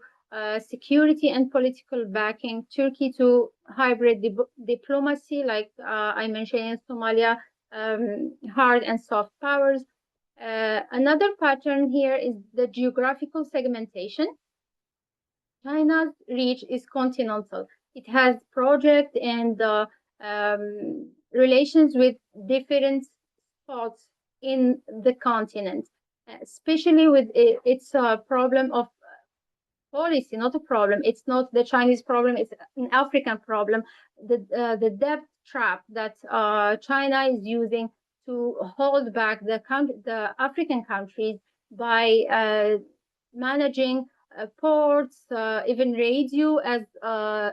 Speaker 3: security and political backing, Turkey to hybrid diplomacy, like I mentioned in Somalia, hard and soft powers. Another pattern here is the geographical segmentation. China's reach is continental. It has projects and relations with different spots in the continent. especially with its problem of policy, not a problem. It's not the Chinese problem, it's an African problem. The debt trap that China is using to hold back the African countries by managing ports, even radio, as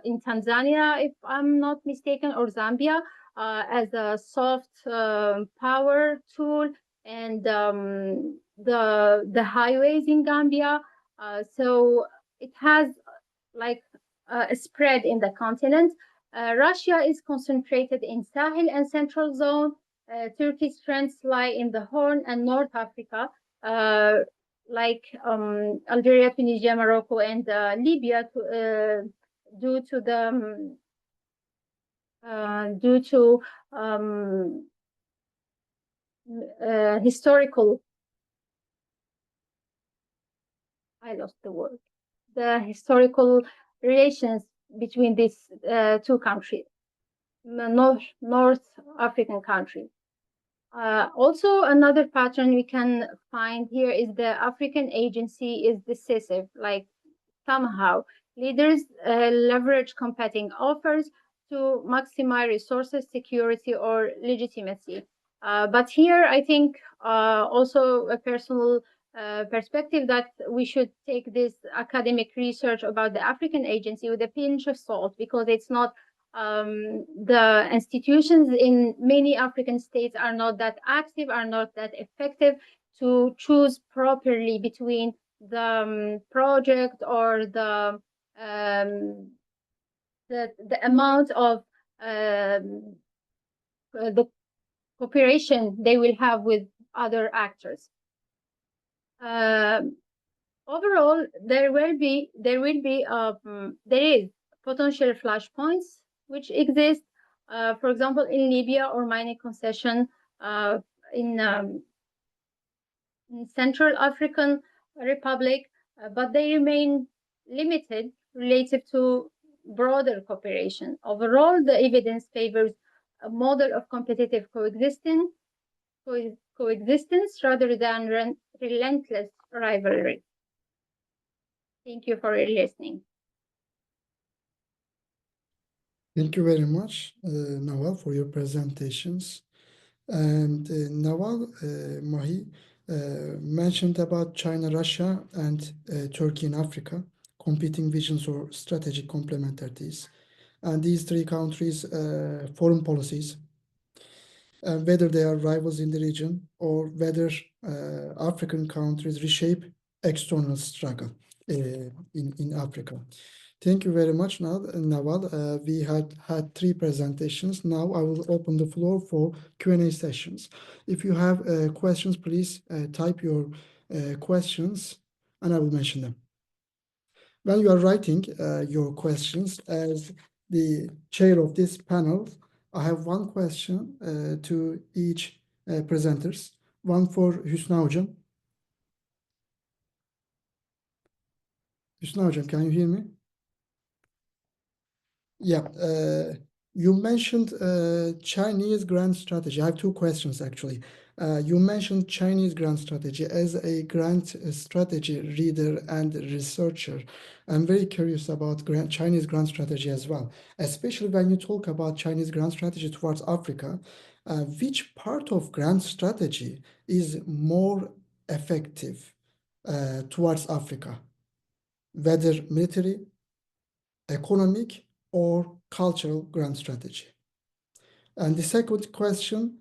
Speaker 3: in Tanzania, if I'm not mistaken, or Zambia, as a soft power tool, and the highways in Gambia. So it has like a spread in the continent. Russia is concentrated in Sahel and Central Zone. Turkey's strengths lie in the Horn and North Africa, like Algeria, Tunisia, Morocco, and Libya, due to historical. I lost the word. The historical relations between these two countries, North African countries. Also, another pattern we can find here is the African agency is decisive, like somehow leaders leverage competing offers to maximize resources, security, or legitimacy. But here, I think also a personal perspective that we should take this academic research about the African agency with a pinch of salt, because it's not the institutions in many African states are not that active, are not that effective to choose properly between the project or the amount of the cooperation they will have with other actors. Overall, there is potential flashpoints which exist, for example, in Libya or mining concession in Central African Republic, but they remain limited relative to broader cooperation. Overall, the evidence favors a model of competitive coexistence rather than relentless rivalry. Thank you for listening.
Speaker 1: Thank you very much, Nawal, for your presentations. And Nawal, Mahi mentioned about China, Russia, and Turkey in Africa, competing visions or strategic complementarities. And these three countries' foreign policies, whether they are rivals in the region or whether African countries reshape external struggle in Africa. Thank you very much, Nawal. We had three presentations. Now I will open the floor for Q&A sessions. If you have questions, please type your questions and I will mention them. When you are writing your questions, as the chair of this panel, I have one question to each presenters. One for Hüsna Hocam. Hüsna Hocam, can you hear me? Yeah, you mentioned Chinese grand strategy. I have two questions, actually. You mentioned Chinese grand strategy. As a grand strategy reader and researcher, I'm very curious about Chinese grand strategy as well, especially when you talk about Chinese grand strategy towards Africa. Which part of grand strategy is more effective towards Africa, whether military, economic, or cultural grand strategy? And the second question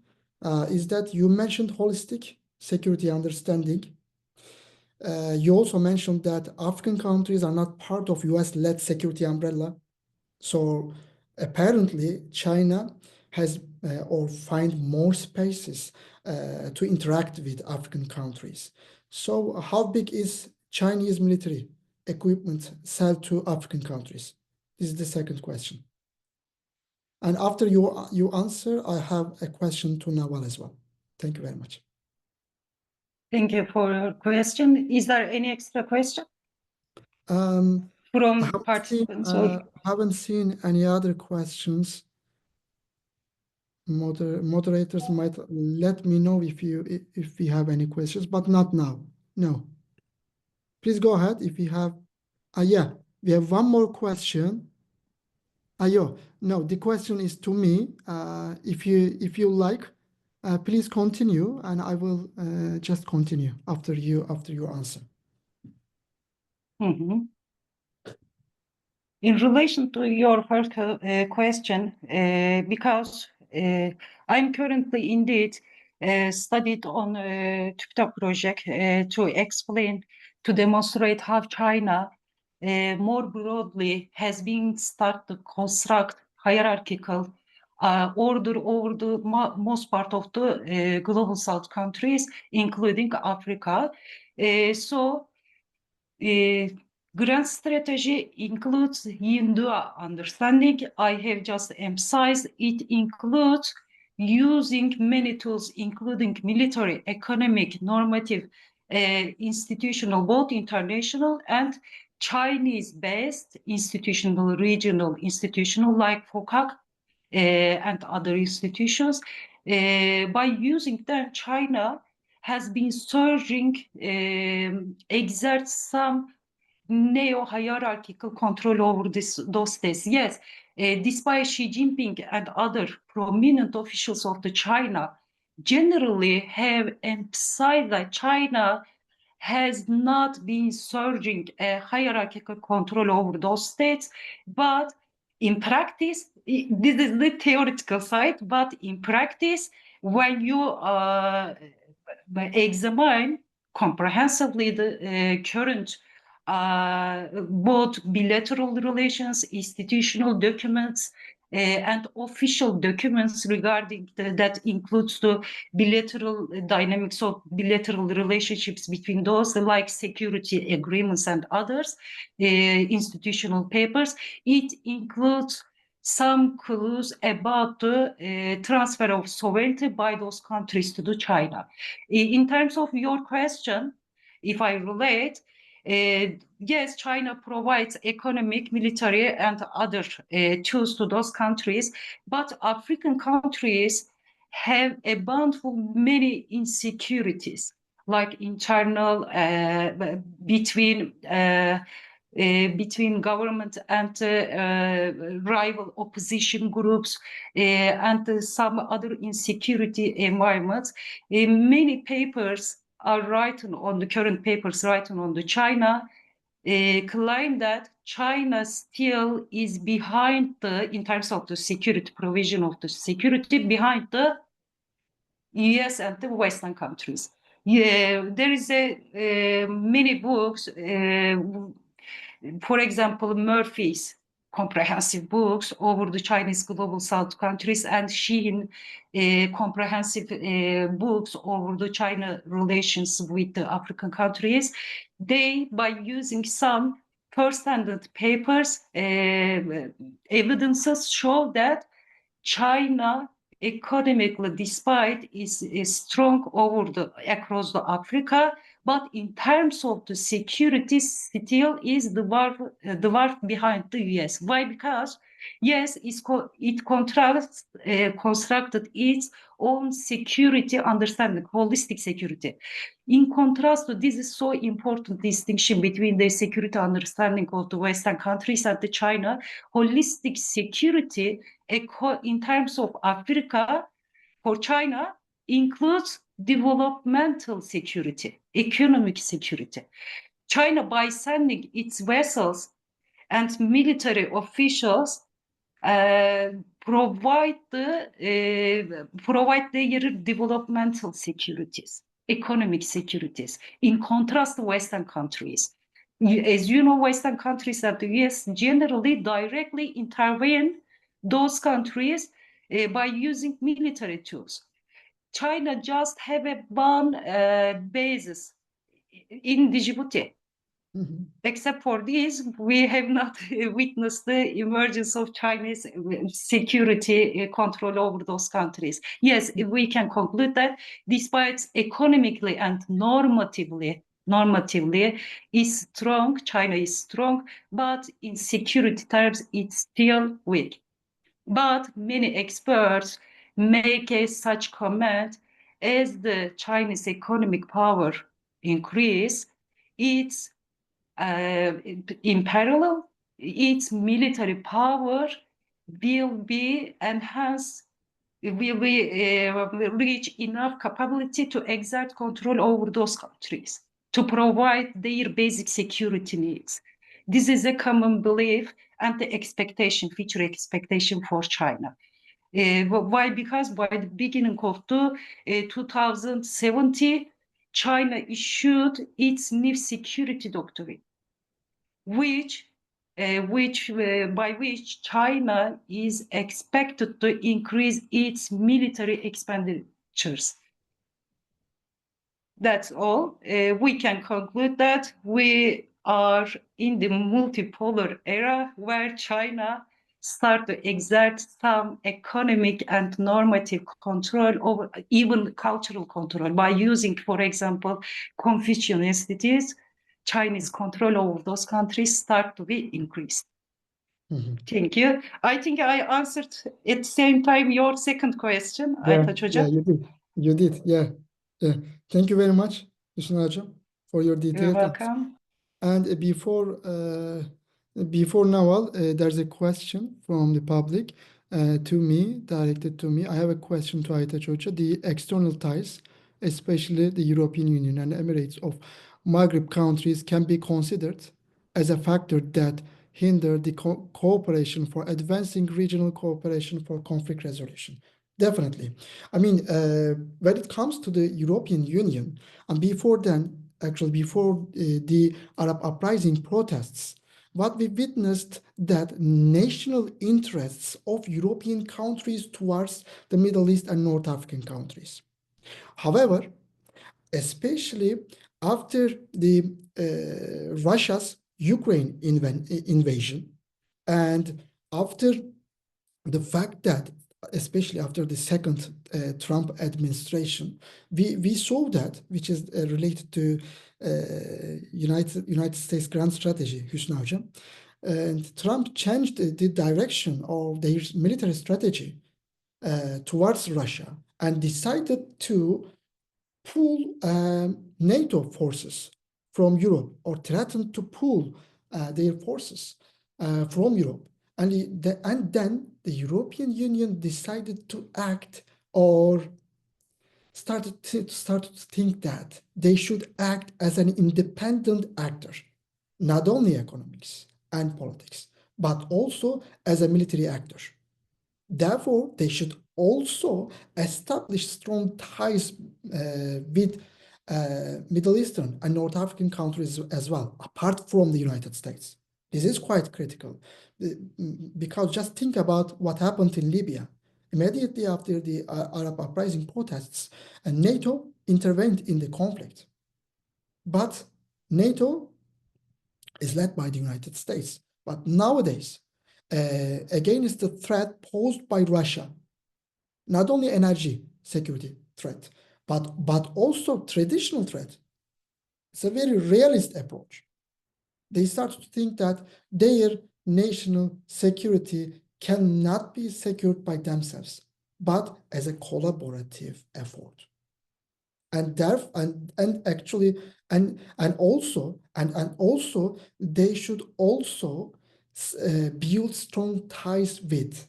Speaker 1: is that you mentioned holistic security understanding. You also mentioned that African countries are not part of US-led security umbrella. So apparently China has or find more spaces to interact with African countries. So how big is Chinese military equipment sold to African countries? This is the second question. And after you answer, I have a question to Nawal as well. Thank you very much.
Speaker 2: Thank you for your question. Is there any extra question from participants?
Speaker 1: I haven't seen any other questions. moderators might let me know if we have any questions, but not now. No. Please go ahead if you have. Yeah, we have one more question. No, the question is to me. If you like, please continue, and I will just continue after you answer.
Speaker 2: Mhm. In relation to your first question, because I'm currently indeed studied on TÜBİTAK project to explain, to demonstrate how China more broadly has been started to construct hierarchical order over the most part of the global South countries, including Africa. Grand strategy includes Hindu understanding. I have just emphasized it includes using many tools, including military, economic, normative, institutional, both international and Chinese-based institutional, regional, institutional like FOCAC and other institutions. By using them, China has been surging, exerts some neo-hierarchical control over those states. Yes, despite Xi Jinping and other prominent officials of the China generally have emphasized that China has not been surging a hierarchical control over those states, but in practice, this is the theoretical side, but in practice, when you examine comprehensively the current both bilateral relations, institutional documents, and official documents regarding that includes the bilateral dynamics of bilateral relationships between those like security agreements and others, institutional papers. It includes some clues about the transfer of sovereignty by those countries to the China. In terms of your question, if I relate, yes, China provides economic, military, and other tools to those countries, but African countries have a bountiful many insecurities, like internal between government and rival opposition groups and some other insecurity environments. Many papers are written on the current papers written on the China claim that China still is behind in terms of the security provision of the security behind the US and the Western countries. Yeah, there is many books, for example, Murphy's comprehensive books over the Chinese global South countries and Xi'an comprehensive books over the China relations with the African countries. They, by using some first-hand papers, evidences show that China economically, despite is strong across the Africa, but in terms of the security, still is the dwarf behind the US. Why? Because yes, it constructed its own security understanding, holistic security. In contrast to this is so important distinction between the security understanding of the Western countries and the China. Holistic security in terms of Africa for China includes developmental security, economic security. China, by sending its vessels and military officials, provide their developmental securities, economic securities, in contrast to Western countries. As you know, Western countries and the US generally directly intervene those countries by using military tools. China just have a one basis in Djibouti. Mm-hmm. Except for this, we have not witnessed the emergence of Chinese security control over those countries. Yes, we can conclude that despite economically and normatively is strong, China is strong, but in security terms, it's still weak. But many experts, make a such comment as the Chinese economic power increase, it's in parallel, its military power will be enhanced, will reach enough capability to exert control over those countries, to provide their basic security needs. This is a common belief and the expectation, future expectation for China. Why? Because by the beginning of the 2070, China issued its new security doctrine, by which China is expected to increase its military expenditures. That's all. We can conclude that we are in the multipolar era where China start to exert some economic and normative control over even cultural control by using, for example, Confucian institutes. Chinese control over those countries start to be increased. Thank you. I think I answered at the same time your second question, Aytaç Hocam.
Speaker 1: You did. You did. Yeah. Thank you very much, Hüsna Hocam, for your detailed
Speaker 2: You're
Speaker 1: answer.
Speaker 2: welcome.
Speaker 1: And before Nawal, there's a question from the public to me, directed to me. I have a question to Aytaç Hoca. The external ties, especially the European Union and Emirates of Maghreb countries, can be considered as a factor that hinder the cooperation for advancing regional cooperation for conflict resolution. Definitely. I mean, when it comes to the European Union, and before then, actually before the Arab uprising protests, what we witnessed that national interests of European countries towards the Middle East and North African countries. However, especially after the Russia's Ukraine invasion, and after the fact that, especially after the second Trump administration, we saw that, which is related to United States grand strategy, Hüsna Hocam, and Trump changed the direction of their military strategy towards Russia and decided to pull NATO forces from Europe, or threatened to pull their forces from Europe. And then the European Union decided to act, or started to think that they should act as an independent actor, not only economics and politics, but also as a military actor. Therefore, they should also establish strong ties with Middle Eastern and North African countries as well, apart from the United States. This is quite critical, because just think about what happened in Libya. Immediately after the Arab uprising protests, and NATO intervened in the conflict. But NATO is led by the United States. But nowadays, against the threat posed by Russia, not only energy security threat, but also traditional threat. It's a very realist approach. They start to think that their national security cannot be secured by themselves, but as a collaborative effort. And also they should also build strong ties with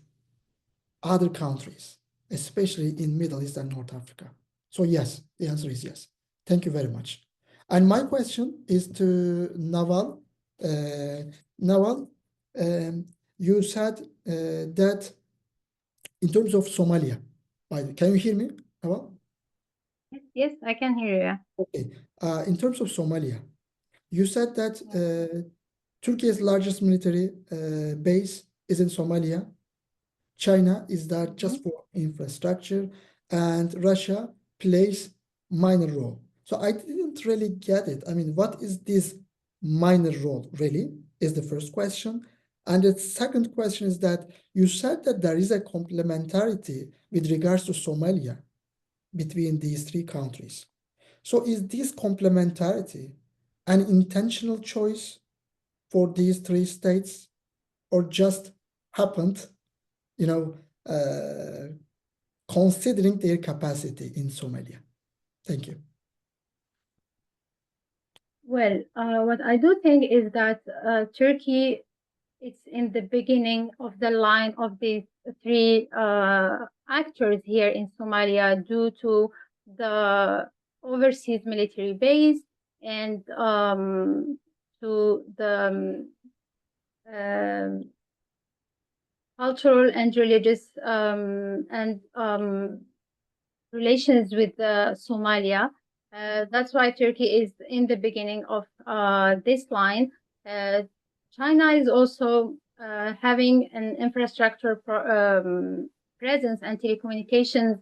Speaker 1: other countries, especially in Middle East and North Africa. So yes, the answer is yes. Thank you very much. And my question is to Nawal. Nawal, you said that in terms of Somalia, can you hear me, Nawal?
Speaker 3: Yes, I can hear you.
Speaker 1: Okay. In terms of Somalia, you said that Turkey's largest military base is in Somalia. China is there just for infrastructure, and Russia plays minor role. So I didn't really get it. I mean, what is this minor role really, is the first question. And the second question is that you said that there is a complementarity with regards to Somalia between these three countries. So is this complementarity an intentional choice for these three states, or just happened, considering their capacity in Somalia? Thank you.
Speaker 3: Well, what I do think is that Turkey is in the beginning of the line of these three actors here in Somalia due to the overseas military base and to the cultural and religious and relations with Somalia. That's why Turkey is in the beginning of this line. China is also having an infrastructure presence and telecommunications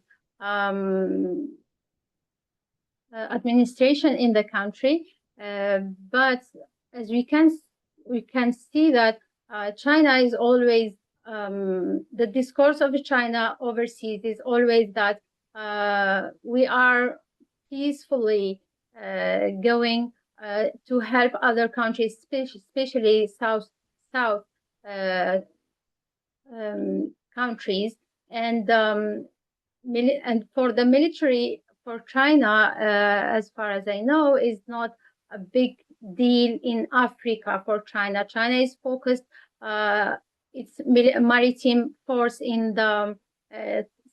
Speaker 3: administration in the country. But as we can see that China is always the discourse of China overseas is always that we are peacefully going to help other countries, especially South countries, and for the military for China, as far as I know, is not a big deal in Africa for China. China is focused its maritime force in the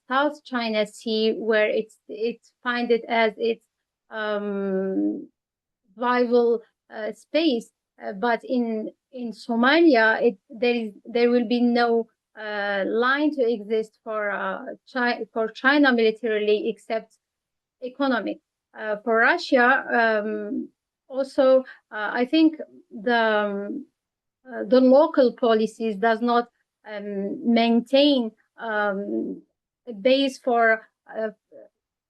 Speaker 3: South China Sea, where it finds it as its viable space. But in Somalia, there will be no line to exist for China militarily except economic. For Russia, also, I think the local policies does not maintain a base for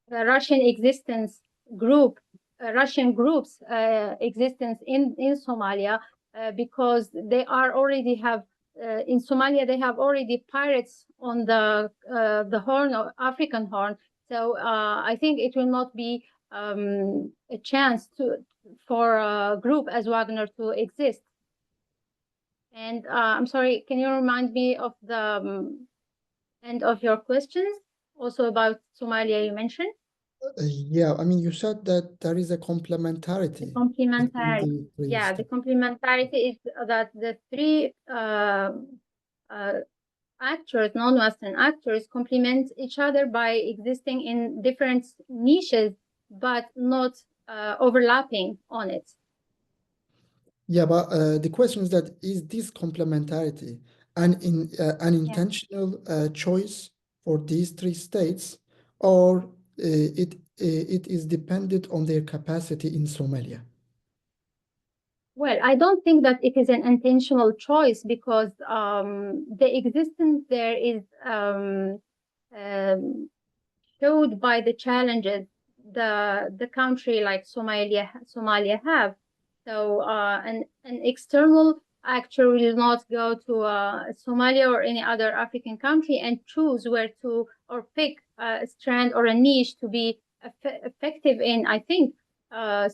Speaker 3: the Russian existence group, Russian groups' existence in Somalia, because they are already have in Somalia they have already pirates on the Horn of African Horn. So I think it will not be a chance for a group as Wagner to exist. And I'm sorry, can you remind me of the end of your questions? Also about Somalia, you mentioned?
Speaker 1: Yeah, I mean, you said that there is a complementarity.
Speaker 3: The complementarity. Yeah, the complementarity is that the three actors, non-Western actors, complement each other by existing in different niches, but not overlapping on it.
Speaker 1: Yeah, but the question is that is this complementarity an intentional choice for these three states, or it is dependent on their capacity in Somalia?
Speaker 3: Well, I don't think that it is an intentional choice, because the existence there is showed by the challenges the country like Somalia have. So an external actor will not go to Somalia or any other African country and choose where to, or pick a strand or a niche to be effective in, I think.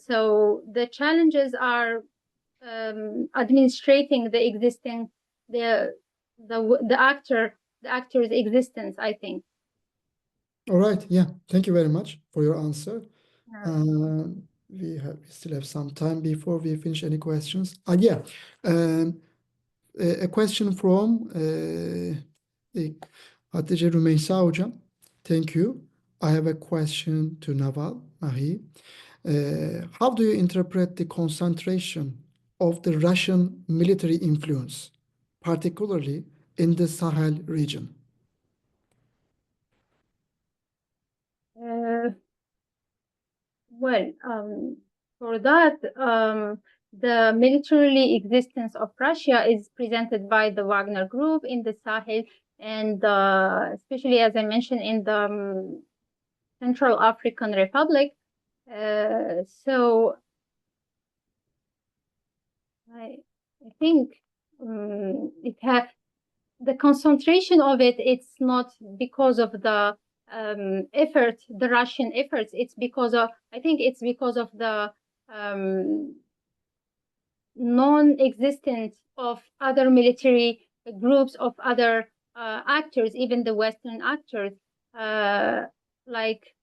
Speaker 3: So the challenges are administrating the existing the actor's existence, I think.
Speaker 1: All right. Yeah. Thank you very much for your answer. We still have some time before we finish any questions. Yeah. A question from Hatice Rümeysa Hocam. Thank you. I have a question to Nawal, Mahi. How do you interpret the concentration of the Russian military influence, particularly in the Sahel region?
Speaker 3: Well, for that, the military existence of Russia is presented by the Wagner Group in the Sahel, and especially, as I mentioned, in the Central African Republic. So I think it has the concentration of it. It's not because of the effort, the Russian efforts. It's because of, I think it's because of the non-existence of other military groups, of other actors, even the Western actors. like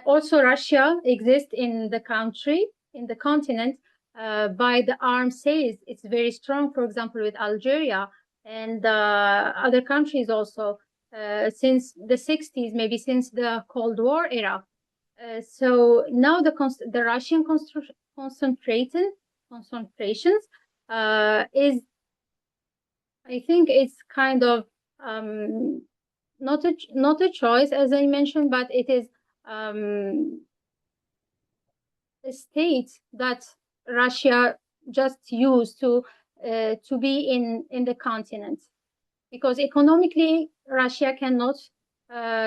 Speaker 3: also Russia exists in the country, in the continent, by the arms sales. It's very strong, for example, with Algeria and other countries also since the 60s, maybe since the Cold War era. So now the Russian concentrations is, I think it's kind of not a choice, as I mentioned, but it is a state that Russia just used to be in the continent, because economically Russia cannot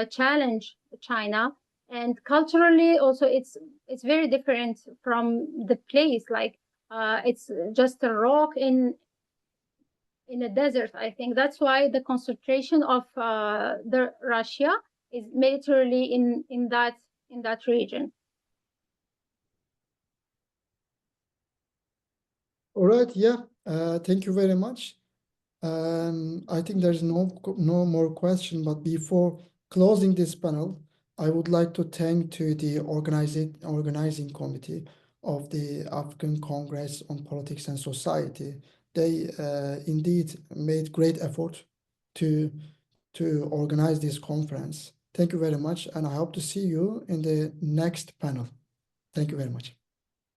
Speaker 3: challenge China, and culturally also it's very different from the place. Like it's just a rock in a desert. I think that's why the concentration of the Russia is militarily in that region.
Speaker 1: All right, yeah. Thank you very much. I think there's no more question, but before closing this panel, I would like to thank to the organizing committee of the African Congress on Politics and Society. They indeed made great effort to organize this conference. Thank you very much, and I hope to see you in the next panel. Thank you very much.